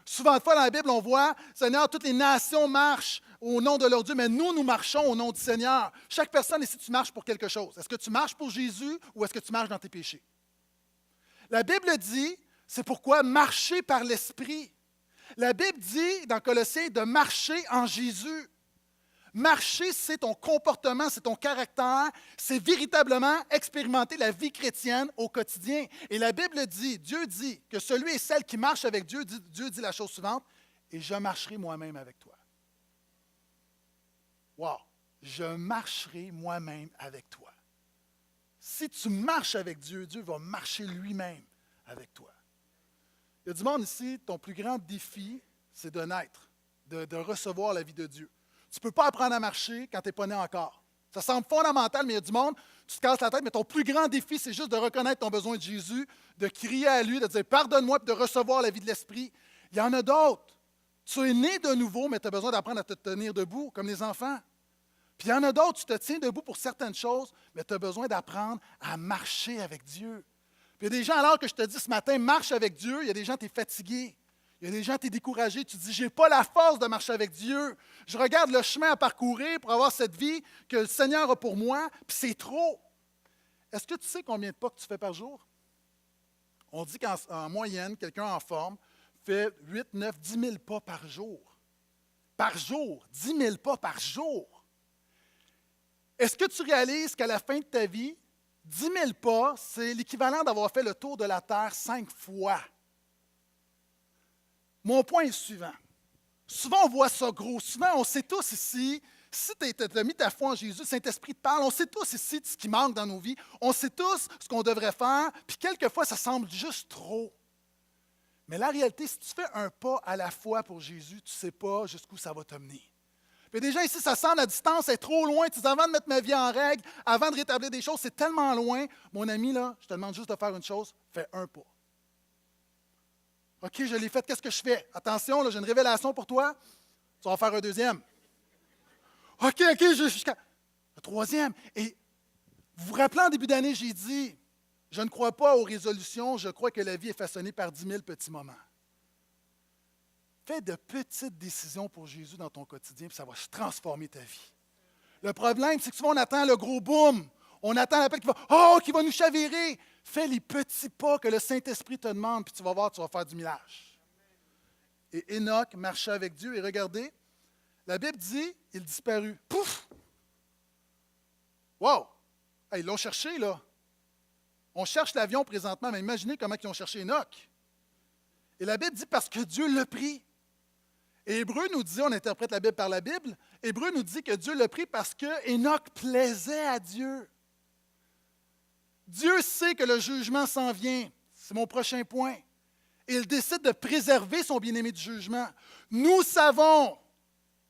Souvent de fois dans la Bible, on voit, « Seigneur, toutes les nations marchent au nom de leur Dieu, mais nous marchons au nom du Seigneur. » Chaque personne ici, tu marches pour quelque chose. Est-ce que tu marches pour Jésus ou est-ce que tu marches dans tes péchés? La Bible dit, c'est pourquoi marcher par l'Esprit. La Bible dit dans Colossiens de marcher en Jésus. Marcher, c'est ton comportement, c'est ton caractère, c'est véritablement expérimenter la vie chrétienne au quotidien. Et la Bible dit, Dieu dit que celui et celle qui marche avec Dieu, Dieu dit la chose suivante, « Et je marcherai moi-même avec toi. » Wow! Je marcherai moi-même avec toi. Si tu marches avec Dieu, Dieu va marcher lui-même avec toi. Il y a du monde ici, ton plus grand défi, c'est de naître, de recevoir la vie de Dieu. Tu ne peux pas apprendre à marcher quand tu n'es pas né encore. Ça semble fondamental, mais il y a du monde, tu te casses la tête, mais ton plus grand défi, c'est juste de reconnaître ton besoin de Jésus, de crier à lui, de dire « Pardonne-moi » et de recevoir la vie de l'Esprit. Il y en a d'autres. Tu es né de nouveau, mais tu as besoin d'apprendre à te tenir debout, comme les enfants. Puis il y en a d'autres, tu te tiens debout pour certaines choses, mais tu as besoin d'apprendre à marcher avec Dieu. Puis il y a des gens, alors que je te dis ce matin, marche avec Dieu, il y a des gens, tu es fatigué. Il y a des gens, tu es découragé, tu te dis, je n'ai pas la force de marcher avec Dieu. Je regarde le chemin à parcourir pour avoir cette vie que le Seigneur a pour moi, puis c'est trop. Est-ce que tu sais combien de pas que tu fais par jour? On dit qu'en moyenne, quelqu'un en forme fait 8, 9, 10 000 pas par jour. Par jour, 10 000 pas par jour. Est-ce que tu réalises qu'à la fin de ta vie, 10 000 pas, c'est l'équivalent d'avoir fait le tour de la Terre 5 fois? Mon point est le suivant. Souvent, on voit ça gros. Souvent, on sait tous ici, si tu as mis ta foi en Jésus, le Saint-Esprit te parle, on sait tous ici ce qui manque dans nos vies. On sait tous ce qu'on devrait faire, puis quelquefois, ça semble juste trop. Mais la réalité, si tu fais un pas à la fois pour Jésus, tu ne sais pas jusqu'où ça va te mener. Puis des gens ici, ça semble la distance est trop loin. Tu dis, avant de mettre ma vie en règle, avant de rétablir des choses, c'est tellement loin. Mon ami, là, je te demande juste de faire une chose, fais un pas. OK, je l'ai fait, qu'est-ce que je fais? Attention, là, j'ai une révélation pour toi. Tu vas en faire un deuxième. OK, jusqu'à le troisième. Et vous vous rappelez, en début d'année, j'ai dit, je ne crois pas aux résolutions, je crois que la vie est façonnée par 10 000 petits moments. Fais de petites décisions pour Jésus dans ton quotidien, puis ça va transformer ta vie. Le problème, c'est que souvent, on attend le gros boom. On attend l'appel qui va nous chavirer. Fais les petits pas que le Saint-Esprit te demande, puis tu vas voir, tu vas faire du millage. Et Enoch marchait avec Dieu, et regardez, la Bible dit, il disparut. Pouf! Wow! Hey, ils l'ont cherché, là. On cherche l'avion présentement, mais imaginez comment ils ont cherché Enoch. Et la Bible dit, parce que Dieu l'a pris. Et Hébreu nous dit, on interprète la Bible par la Bible, Hébreu nous dit que Dieu l'a pris parce que Enoch plaisait à Dieu. Dieu sait que le jugement s'en vient. C'est mon prochain point. Et il décide de préserver son bien-aimé du jugement. Nous savons,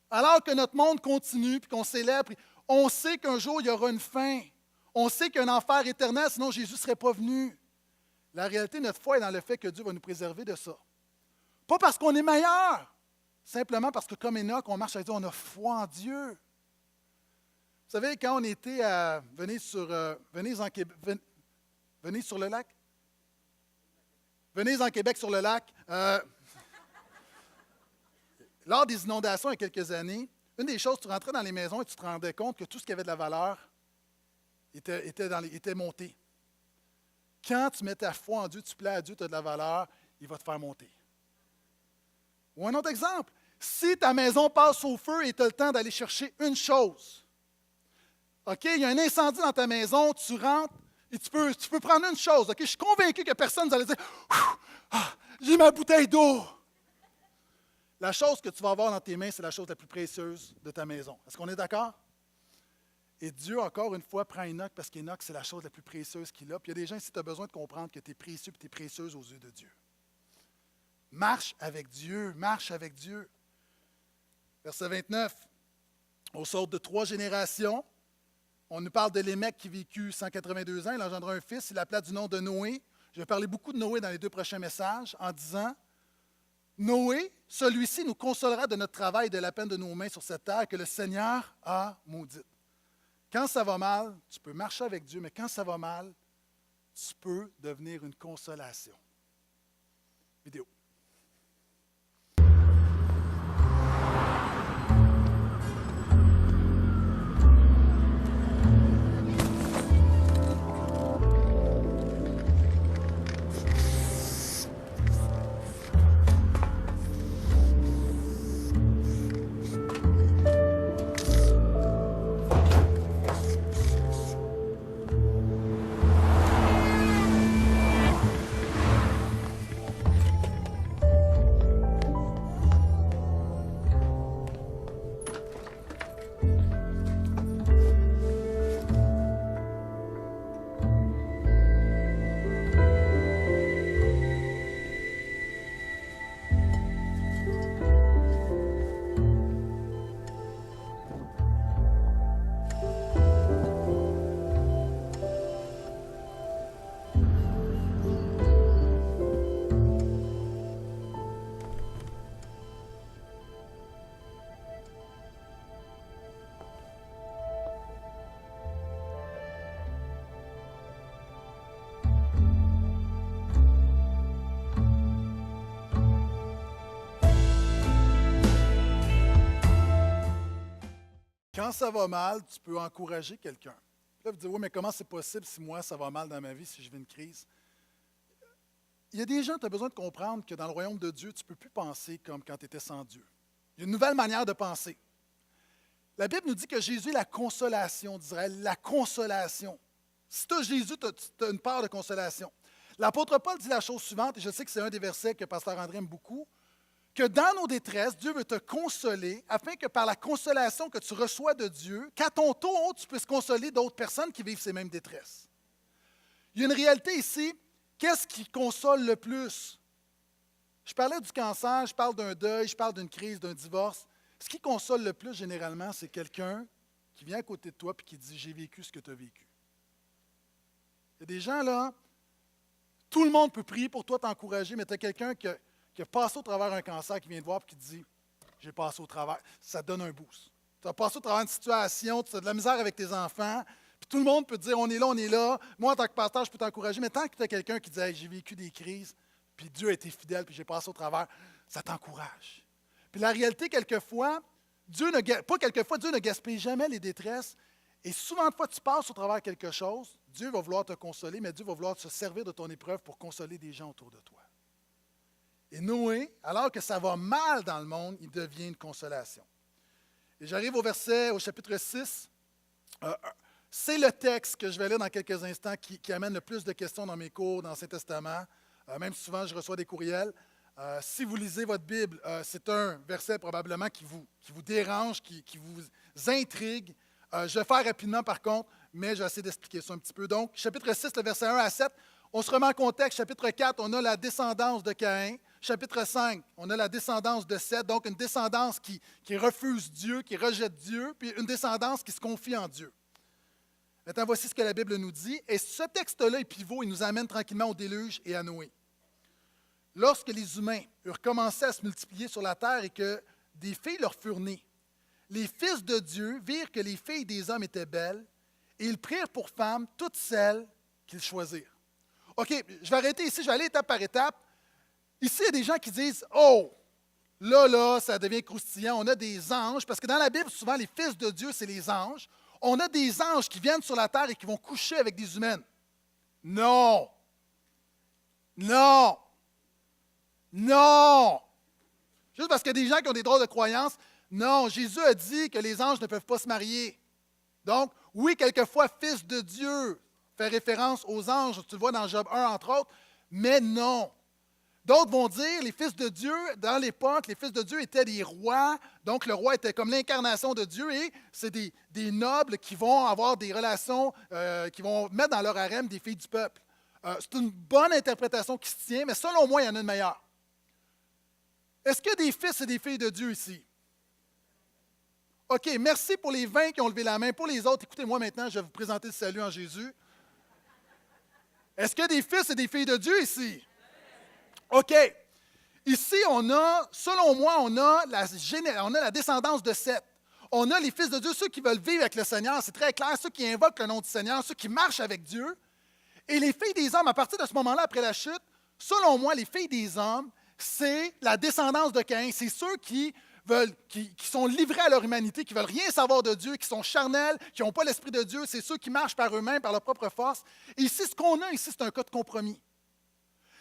alors que notre monde continue et qu'on célèbre, on sait qu'un jour, il y aura une fin. On sait qu'il y a un enfer éternel, sinon Jésus ne serait pas venu. La réalité, notre foi est dans le fait que Dieu va nous préserver de ça. Pas parce qu'on est meilleur, simplement parce que comme Enoch, on marche avec Dieu, on a foi en Dieu. Vous savez, quand on était à Venise sur le lac? Venise en Québec sur le lac. Lors des inondations il y a quelques années, une des choses, tu rentrais dans les maisons et tu te rendais compte que tout ce qui avait de la valeur était monté. Quand tu mets ta foi en Dieu, tu plais à Dieu, tu as de la valeur, il va te faire monter. Ou un autre exemple, si ta maison passe au feu et tu as le temps d'aller chercher une chose, OK, il y a un incendie dans ta maison, tu rentres et tu peux prendre une chose. OK, je suis convaincu que personne ne va dire « j'ai ma bouteille d'eau ». la chose que tu vas avoir dans tes mains, c'est la chose la plus précieuse de ta maison. Est-ce qu'on est d'accord? Et Dieu, encore une fois, prend Enoch parce qu'Enoch, c'est la chose la plus précieuse qu'il a. Puis il y a des gens ici, tu as besoin de comprendre que tu es précieux et tu es précieuse aux yeux de Dieu. Marche avec Dieu, marche avec Dieu. Verset 29. Au sort de 3 générations, on nous parle de Lémec qui vécut 182 ans, il engendra un fils, il l'appela du nom de Noé. Je vais parler beaucoup de Noé dans les 2 prochains messages en disant, Noé, celui-ci nous consolera de notre travail et de la peine de nos mains sur cette terre que le Seigneur a maudite. Quand ça va mal, tu peux marcher avec Dieu, mais quand ça va mal, tu peux devenir une consolation. Vidéo. Quand ça va mal, tu peux encourager quelqu'un. Là, vous dites, oui, mais comment c'est possible si moi, ça va mal dans ma vie, si je vis une crise? Il y a des gens, tu as besoin de comprendre que dans le royaume de Dieu, tu ne peux plus penser comme quand tu étais sans Dieu. Il y a une nouvelle manière de penser. La Bible nous dit que Jésus est la consolation d'Israël, la consolation. Si tu as Jésus, tu as une part de consolation. L'apôtre Paul dit la chose suivante, et je sais que c'est un des versets que Pasteur André aime beaucoup, que dans nos détresses, Dieu veut te consoler afin que par la consolation que tu reçois de Dieu, qu'à ton tour, tu puisses consoler d'autres personnes qui vivent ces mêmes détresses. Il y a une réalité ici. Qu'est-ce qui console le plus? Je parlais du cancer, je parle d'un deuil, je parle d'une crise, d'un divorce. Ce qui console le plus, généralement, c'est quelqu'un qui vient à côté de toi et qui dit « J'ai vécu ce que tu as vécu ». Il y a des gens, là, tout le monde peut prier pour toi, t'encourager, mais tu as quelqu'un qui a passé au travers un cancer, qui vient te voir et qui te dit « J'ai passé au travers ». Ça te donne un boost. Tu as passé au travers une situation, tu as de la misère avec tes enfants, puis tout le monde peut te dire « On est là, on est là ». Moi, en tant que pasteur, je peux t'encourager, mais tant que tu as quelqu'un qui dit hey, « J'ai vécu des crises, puis Dieu a été fidèle, puis j'ai passé au travers », ça t'encourage. Puis la réalité, quelquefois, Dieu ne gaspille jamais les détresses. Et souvent de fois, tu passes au travers quelque chose, Dieu va vouloir te consoler, mais Dieu va vouloir se servir de ton épreuve pour consoler des gens autour de toi. Et Noé, alors que ça va mal dans le monde, il devient une consolation. Et j'arrive au chapitre 6. C'est le texte que je vais lire dans quelques instants qui amène le plus de questions dans mes cours, dans l'Ancien Testament. Même souvent, je reçois des courriels. Si vous lisez votre Bible, c'est un verset probablement qui vous dérange, qui vous intrigue. Je vais faire rapidement par contre, mais je vais essayer d'expliquer ça un petit peu. Donc, chapitre 6, le verset 1 à 7, on se remet en contexte. Chapitre 4, on a la descendance de Caïn. Chapitre 5, on a la descendance de Seth, donc une descendance qui refuse Dieu, qui rejette Dieu, puis une descendance qui se confie en Dieu. Maintenant, voici ce que la Bible nous dit. Et ce texte-là est pivot, il nous amène tranquillement au déluge et à Noé. Lorsque les humains eurent commencé à se multiplier sur la terre et que des filles leur furent nées, les fils de Dieu virent que les filles des hommes étaient belles et ils prirent pour femmes toutes celles qu'ils choisirent. OK, je vais arrêter ici, je vais aller étape par étape. Ici, il y a des gens qui disent « Oh, là, ça devient croustillant, on a des anges. » Parce que dans la Bible, souvent, les fils de Dieu, c'est les anges. On a des anges qui viennent sur la terre et qui vont coucher avec des humaines. Non! Non! Non! Juste parce qu'il y a des gens qui ont des drôles de croyances. Non, Jésus a dit que les anges ne peuvent pas se marier. Donc, oui, quelquefois, fils de Dieu fait référence aux anges, tu le vois dans Job 1, entre autres, mais non. D'autres vont dire, les fils de Dieu, dans l'époque, les fils de Dieu étaient des rois. Donc, le roi était comme l'incarnation de Dieu et c'est des nobles qui vont avoir des relations, qui vont mettre dans leur harem des filles du peuple. C'est une bonne interprétation qui se tient, mais selon moi, il y en a une meilleure. Est-ce qu'il y a des fils et des filles de Dieu ici? OK, merci pour les 20 qui ont levé la main. Pour les autres, écoutez-moi maintenant, je vais vous présenter le salut en Jésus. Est-ce qu'il y a des fils et des filles de Dieu ici? OK. Ici, selon moi, on a la descendance de Seth. On a les fils de Dieu, ceux qui veulent vivre avec le Seigneur, c'est très clair, ceux qui invoquent le nom du Seigneur, ceux qui marchent avec Dieu. Et les filles des hommes, à partir de ce moment-là, après la chute, selon moi, les filles des hommes, c'est la descendance de Caïn. C'est ceux qui sont livrés à leur humanité, qui ne veulent rien savoir de Dieu, qui sont charnels, qui n'ont pas l'Esprit de Dieu. C'est ceux qui marchent par eux-mêmes, par leur propre force. Et ici, ce qu'on a ici, c'est un cas de compromis.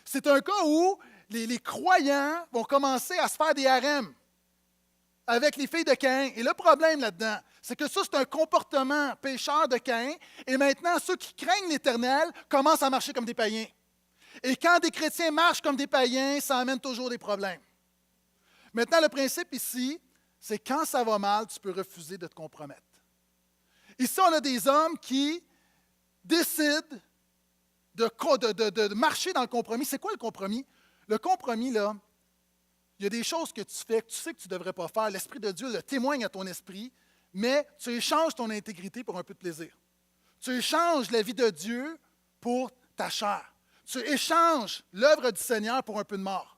C'est un cas où les croyants vont commencer à se faire des harems avec les filles de Caïn. Et le problème là-dedans, c'est que ça, c'est un comportement pécheur de Caïn. Et maintenant, ceux qui craignent l'Éternel commencent à marcher comme des païens. Et quand des chrétiens marchent comme des païens, ça amène toujours des problèmes. Maintenant, le principe ici, c'est quand ça va mal, tu peux refuser de te compromettre. Ici, on a des hommes qui décident de marcher dans le compromis. C'est quoi le compromis? Le compromis, là, il y a des choses que tu fais, que tu sais que tu ne devrais pas faire. L'Esprit de Dieu le témoigne à ton esprit, mais tu échanges ton intégrité pour un peu de plaisir. Tu échanges la vie de Dieu pour ta chair. Tu échanges l'œuvre du Seigneur pour un peu de mort.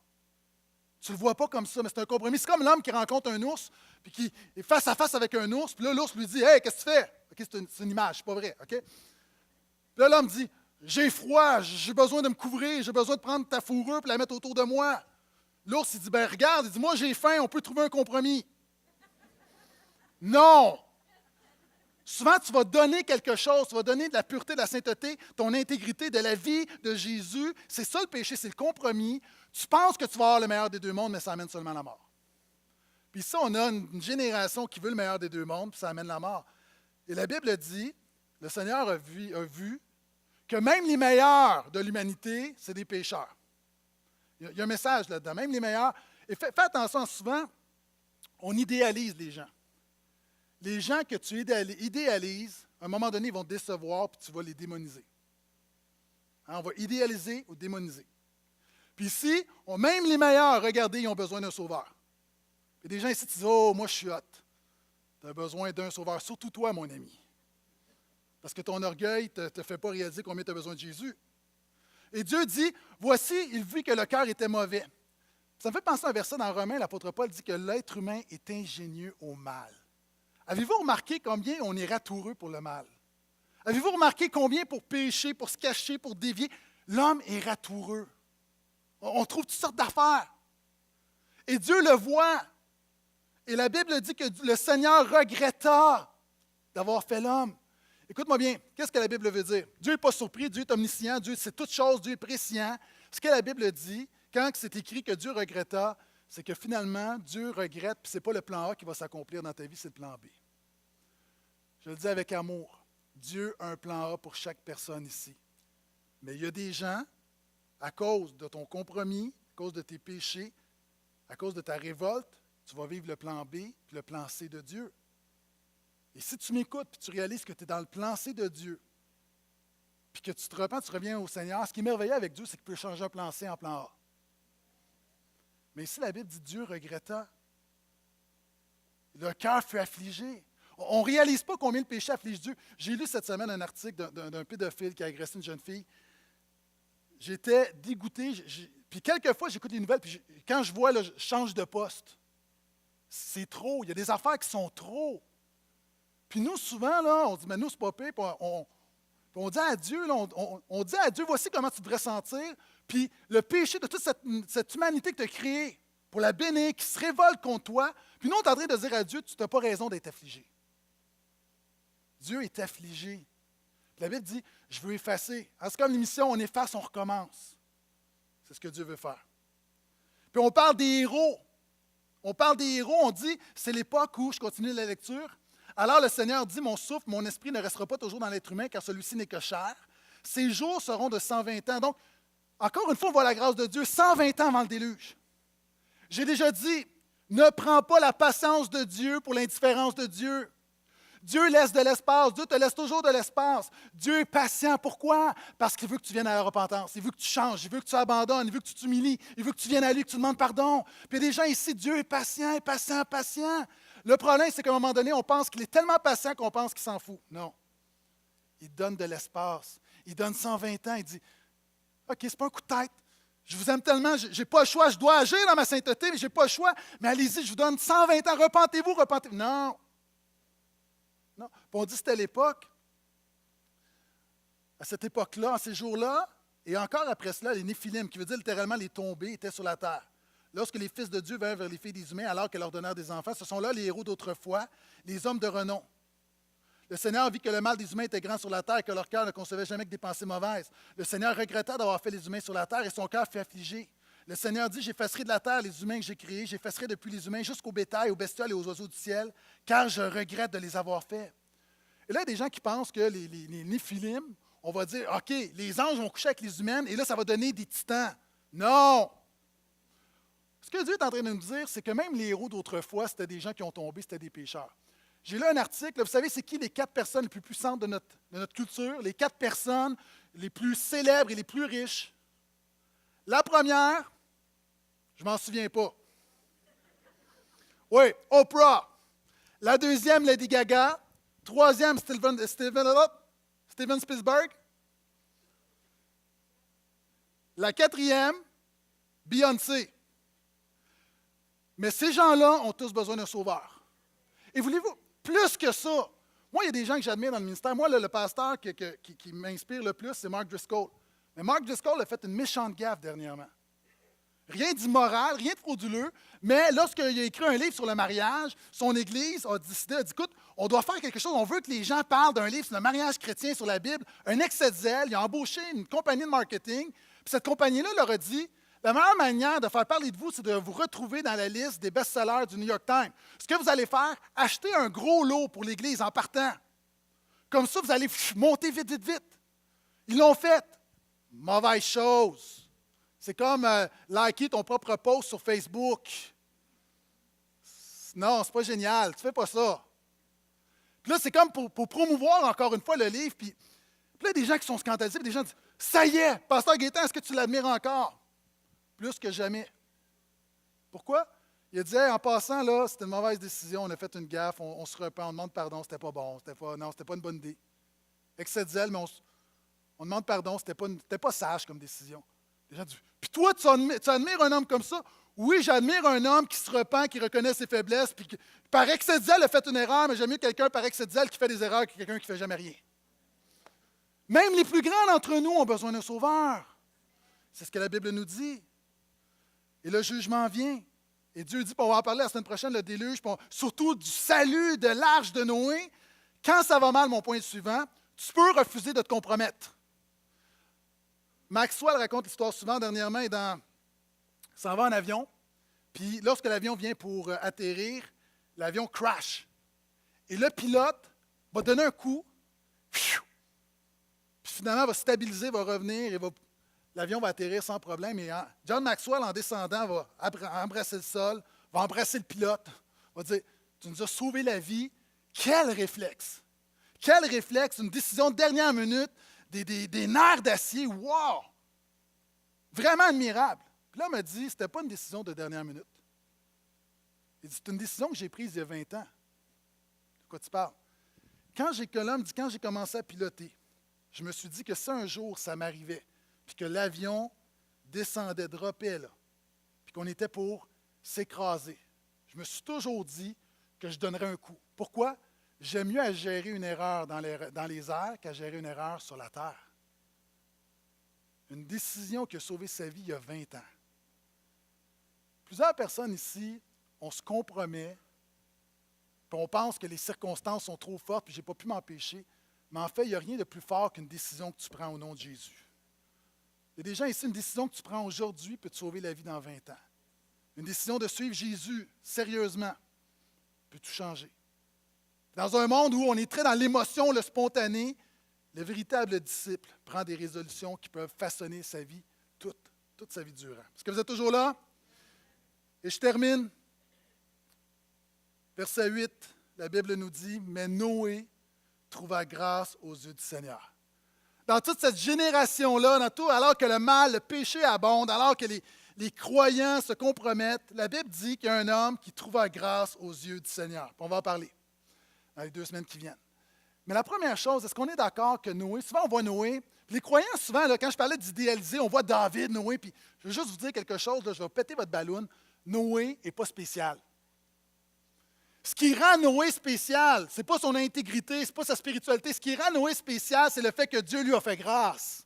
Tu ne le vois pas comme ça, mais c'est un compromis. C'est comme l'homme qui rencontre un ours, puis qui est face à face avec un ours, puis là, l'ours lui dit « Hey, qu'est-ce que tu fais? » OK, c'est une image, c'est pas vrai. OK? Puis là, l'homme dit « J'ai froid, j'ai besoin de me couvrir, j'ai besoin de prendre ta fourrure et la mettre autour de moi. » L'ours, il dit « Ben regarde, il dit, moi j'ai faim, on peut trouver un compromis. » Non! Souvent, tu vas donner quelque chose, tu vas donner de la pureté, de la sainteté, ton intégrité, de la vie de Jésus. C'est ça le péché, c'est le compromis. Tu penses que tu vas avoir le meilleur des deux mondes, mais ça amène seulement la mort. Puis ça, on a une génération qui veut le meilleur des deux mondes, puis ça amène la mort. Et la Bible dit, le Seigneur a vu que même les meilleurs de l'humanité, c'est des pécheurs. Il y a un message là-dedans, même les meilleurs. Et fais attention, souvent, on idéalise les gens. Les gens que tu idéalises, à un moment donné, ils vont te décevoir, puis tu vas les démoniser. Hein, on va idéaliser ou démoniser. Puis ici, même les meilleurs, regardez, ils ont besoin d'un sauveur. Et des gens ici qui disent « Oh, moi je suis hot. Tu as besoin d'un sauveur. Surtout toi, mon ami. Parce que ton orgueil ne te fait pas réaliser combien tu as besoin de Jésus. » Et Dieu dit, voici, il vit que le cœur était mauvais. Ça me fait penser à un verset dans Romains, l'apôtre Paul dit que l'être humain est ingénieux au mal. Avez-vous remarqué combien on est ratoureux pour le mal? Avez-vous remarqué combien pour pécher, pour se cacher, pour dévier? L'homme est ratoureux. On trouve toutes sortes d'affaires. Et Dieu le voit. Et la Bible dit que le Seigneur regretta d'avoir fait l'homme. Écoute-moi bien, qu'est-ce que la Bible veut dire? Dieu n'est pas surpris, Dieu est omniscient, Dieu sait toutes choses, Dieu est préscient. Ce que la Bible dit, quand c'est écrit que Dieu regretta, c'est que finalement, Dieu regrette, puis ce n'est pas le plan A qui va s'accomplir dans ta vie, c'est le plan B. Je le dis avec amour, Dieu a un plan A pour chaque personne ici. Mais il y a des gens, à cause de ton compromis, à cause de tes péchés, à cause de ta révolte, tu vas vivre le plan B puis le plan C de Dieu. Et si tu m'écoutes et tu réalises que tu es dans le plan C de Dieu, puis que tu te repens, tu reviens au Seigneur, ce qui est merveilleux avec Dieu, c'est qu'il peut changer un plan C en plan A. Mais ici, la Bible dit Dieu regretta. Le cœur fut affligé. On ne réalise pas combien le péché afflige Dieu. J'ai lu cette semaine un article d'un pédophile qui a agressé une jeune fille. J'étais dégoûté. Puis quelquefois, j'écoute les nouvelles, puis quand je vois, là, je change de poste. C'est trop. Il y a des affaires qui sont trop. Puis nous, souvent, là, on dit, mais nous, c'est pas pire. Puis on dit à Dieu, là, on dit à Dieu, voici comment tu devrais sentir. Puis le péché de toute cette humanité que tu as créée pour la bénir, qui se révolte contre toi. Puis nous, on est en train de dire à Dieu, tu n'as pas raison d'être affligé. Dieu est affligé. Puis la Bible dit, je veux effacer. C'est comme l'émission, on efface, on recommence. C'est ce que Dieu veut faire. Puis on parle des héros. On dit, c'est l'époque où, je continue la lecture, alors le Seigneur dit, mon souffle, mon esprit ne restera pas toujours dans l'être humain, car celui-ci n'est que chair. Ses jours seront de 120 ans. Donc, encore une fois, on voit la grâce de Dieu 120 ans avant le déluge. J'ai déjà dit, ne prends pas la patience de Dieu pour l'indifférence de Dieu. Dieu laisse de l'espace. Dieu te laisse toujours de l'espace. Dieu est patient. Pourquoi? Parce qu'il veut que tu viennes à la repentance. Il veut que tu changes. Il veut que tu abandonnes. Il veut que tu t'humilies. Il veut que tu viennes à lui, que tu demandes pardon. Puis il y a des gens ici, Dieu est patient, patient, patient. Le problème, c'est qu'à un moment donné, on pense qu'il est tellement patient qu'on pense qu'il s'en fout. Non. Il donne de l'espace. Il donne 120 ans. Il dit, OK, c'est pas un coup de tête. Je vous aime tellement, je n'ai pas le choix. Je dois agir dans ma sainteté, mais je n'ai pas le choix. Mais allez-y, je vous donne 120 ans. Repentez-vous, repentez-vous. Non. Non. Puis on dit que c'était l'époque. À cette époque-là, en ces jours-là, et encore après cela, les Néphilim, qui veut dire littéralement les tombés, étaient sur la terre. Lorsque les fils de Dieu vinrent vers les filles des humains, alors qu'elles leur donnèrent des enfants, ce sont là les héros d'autrefois, les hommes de renom. Le Seigneur vit que le mal des humains était grand sur la terre et que leur cœur ne concevait jamais que des pensées mauvaises. Le Seigneur regretta d'avoir fait les humains sur la terre et son cœur fut affligé. Le Seigneur dit, j'effacerai de la terre les humains que j'ai créés, j'effacerai depuis les humains jusqu'au bétail, aux bestioles et aux oiseaux du ciel, car je regrette de les avoir faits. Et là, il y a des gens qui pensent que les Néphilim, on va dire, OK, les anges vont coucher avec les humaines et là, ça va donner des titans. Non! Ce que Dieu est en train de nous dire, c'est que même les héros d'autrefois, c'était des gens qui ont tombé, c'était des pécheurs. J'ai lu un article, vous savez, c'est qui les 4 personnes les plus puissantes de notre culture, les 4 personnes les plus célèbres et les plus riches? La première, je ne m'en souviens pas. Oui, Oprah. La deuxième, Lady Gaga. Troisième, Steven Spielberg. La quatrième, Beyoncé. Mais ces gens-là ont tous besoin d'un sauveur. Et voulez-vous, plus que ça, moi, il y a des gens que j'admire dans le ministère. Moi, le pasteur qui m'inspire le plus, c'est Mark Driscoll. Mais Mark Driscoll a fait une méchante gaffe dernièrement. Rien d'immoral, rien de frauduleux, mais lorsqu'il a écrit un livre sur le mariage, son Église a décidé, a dit, écoute, on doit faire quelque chose, on veut que les gens parlent d'un livre sur le mariage chrétien, sur la Bible, un excès de zèle. Il a embauché une compagnie de marketing, puis cette compagnie-là leur a dit, la meilleure manière de faire parler de vous, c'est de vous retrouver dans la liste des best-sellers du New York Times. Ce que vous allez faire, achetez un gros lot pour l'Église en partant. Comme ça, vous allez monter vite, vite, vite. Ils l'ont fait. Mauvaise chose. C'est comme liker ton propre post sur Facebook. Non, c'est pas génial. Tu fais pas ça. Puis là, c'est comme pour promouvoir encore une fois le livre. Puis là, il y a des gens qui sont scandalisés. Puis des gens disent, ça y est, Pasteur Gaétan, est-ce que tu l'admires encore? Plus que jamais. Pourquoi? Il a dit, hey, en passant, là, c'était une mauvaise décision, on a fait une gaffe, on se repent, on demande pardon, c'était pas bon, c'était pas une bonne idée. Excès de zèle, mais on demande pardon, c'était pas sage comme décision. Les gens disent, puis toi, tu admires un homme comme ça? Oui, j'admire un homme qui se repent, qui reconnaît ses faiblesses, puis qui, par excès de zèle, a fait une erreur, mais j'aime mieux quelqu'un par excès de zèle qui fait des erreurs que quelqu'un qui ne fait jamais rien. Même les plus grands d'entre nous ont besoin d'un sauveur. C'est ce que la Bible nous dit. Et le jugement vient. Et Dieu dit, puis on va en parler la semaine prochaine, le déluge, surtout du salut de l'arche de Noé. Quand ça va mal, mon point est suivant, tu peux refuser de te compromettre. Maxwell raconte l'histoire souvent dernièrement, il s'en va en avion, puis lorsque l'avion vient pour atterrir, l'avion crash. Et le pilote va donner un coup, puis finalement va stabiliser, va revenir, et l'avion va atterrir sans problème. Et John Maxwell, en descendant, va embrasser le sol, va embrasser le pilote, va dire, tu nous as sauvé la vie. Quel réflexe! Quel réflexe! Une décision de dernière minute, des nerfs d'acier. Wow! Vraiment admirable. Puis là, il m'a dit, ce n'était pas une décision de dernière minute. Il dit, c'est une décision que j'ai prise il y a 20 ans. De quoi tu parles? Quand j'ai commencé à piloter, je me suis dit que si un jour ça m'arrivait, puis que l'avion descendait, dropait là, puis qu'on était pour s'écraser, je me suis toujours dit que je donnerais un coup. Pourquoi? J'aime mieux à gérer une erreur dans les airs qu'à gérer une erreur sur la terre. Une décision qui a sauvé sa vie il y a 20 ans. Plusieurs personnes ici, on se compromet, puis on pense que les circonstances sont trop fortes, puis je n'ai pas pu m'empêcher. Mais en fait, il n'y a rien de plus fort qu'une décision que tu prends au nom de Jésus. Il y a des gens ici, une décision que tu prends aujourd'hui peut te sauver la vie dans 20 ans. Une décision de suivre Jésus sérieusement peut tout changer. Dans un monde où on est très dans l'émotion, le spontané, le véritable disciple prend des résolutions qui peuvent façonner sa vie toute. toute sa vie durant. Est-ce que vous êtes toujours là? Et je termine. Verset 8, la Bible nous dit, « Mais Noé trouva grâce aux yeux du Seigneur. » Dans toute cette génération-là, alors que le mal, le péché abonde, alors que les croyants se compromettent, la Bible dit qu'il y a un homme qui trouva grâce aux yeux du Seigneur. Puis on va en parler dans les 2 semaines qui viennent. Mais la première chose, est-ce qu'on est d'accord que Noé, souvent on voit Noé, puis les croyants, souvent, là, quand je parlais d'idéaliser, on voit David, Noé, puis je veux juste vous dire quelque chose, là, je vais péter votre ballon. Noé n'est pas spécial. Ce qui rend Noé spécial, ce n'est pas son intégrité, ce n'est pas sa spiritualité. Ce qui rend Noé spécial, c'est le fait que Dieu lui a fait grâce.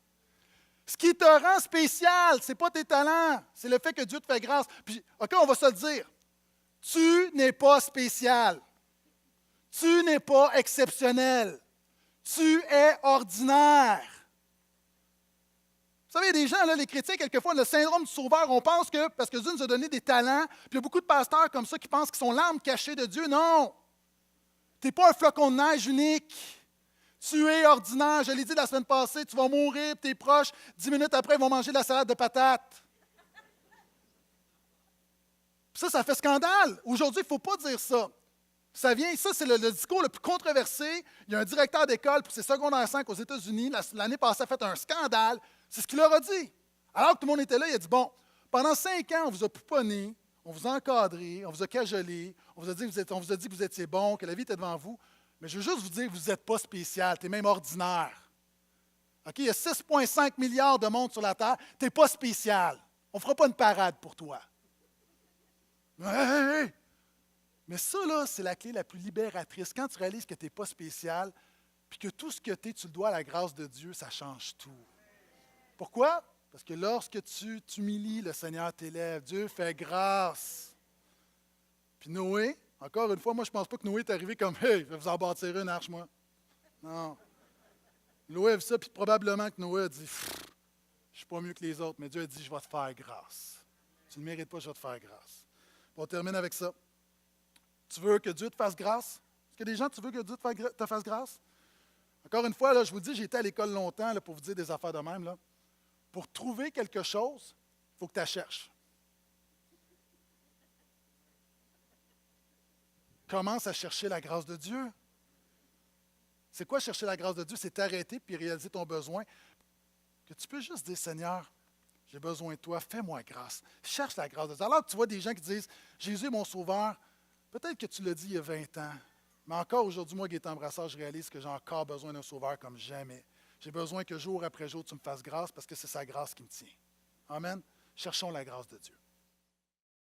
Ce qui te rend spécial, ce n'est pas tes talents, c'est le fait que Dieu te fait grâce. Puis, OK, on va se le dire. Tu n'es pas spécial. Tu n'es pas exceptionnel. Tu es ordinaire. Vous savez, il y a des gens, là, les chrétiens, quelquefois, le syndrome du sauveur, on pense que, parce que Dieu nous a donné des talents, puis il y a beaucoup de pasteurs comme ça qui pensent qu'ils sont l'arme cachée de Dieu. Non! Tu n'es pas un flocon de neige unique. Tu es ordinaire. Je l'ai dit la semaine passée, tu vas mourir, tes proches, 10 minutes après, ils vont manger de la salade de patates. Ça fait scandale. Aujourd'hui, il ne faut pas dire ça. Ça, c'est le discours le plus controversé. Il y a un directeur d'école pour ses secondaires 5 aux États-Unis. L'année passée, a fait un scandale. C'est ce qu'il leur a dit. Alors que tout le monde était là, il a dit, bon, pendant 5 ans, on vous a pouponné, on vous a encadré, on vous a cajolé, on vous a dit que vous étiez bon, que la vie était devant vous. Mais je veux juste vous dire que vous n'êtes pas spécial, tu es même ordinaire. OK? Il y a 6,5 milliards de monde sur la Terre, tu n'es pas spécial. On ne fera pas une parade pour toi. Hey! Mais ça, là, c'est la clé la plus libératrice. Quand tu réalises que tu n'es pas spécial, puis que tout ce que tu es, tu le dois à la grâce de Dieu, ça change tout. Pourquoi? Parce que lorsque tu t'humilies, le Seigneur t'élève. Dieu fait grâce. Puis Noé, encore une fois, moi, je ne pense pas que Noé est arrivé comme « Hey, je vais vous en bâtir une arche, moi. » Non. Noé a vu ça, puis probablement que Noé a dit « Je ne suis pas mieux que les autres, mais Dieu a dit « Je vais te faire grâce. Tu ne le mérites pas, je vais te faire grâce. » On termine avec ça. Tu veux que Dieu te fasse grâce? Est-ce qu'il y a des gens, tu veux que Dieu te fasse grâce? Encore une fois, là, je vous dis, j'ai été à l'école longtemps là, pour vous dire des affaires de même. Là. Pour trouver quelque chose, il faut que tu la cherches. Commence à chercher la grâce de Dieu. C'est quoi chercher la grâce de Dieu? C'est t'arrêter puis réaliser ton besoin. Que tu peux juste dire, Seigneur, j'ai besoin de toi, fais-moi grâce. Cherche la grâce de Dieu. Alors que tu vois des gens qui disent, Jésus est mon sauveur, peut-être que tu l'as dit il y a 20 ans, mais encore aujourd'hui, moi, Gaétan Brassard, je réalise que j'ai encore besoin d'un sauveur comme jamais. J'ai besoin que jour après jour, tu me fasses grâce parce que c'est sa grâce qui me tient. Amen. Cherchons la grâce de Dieu.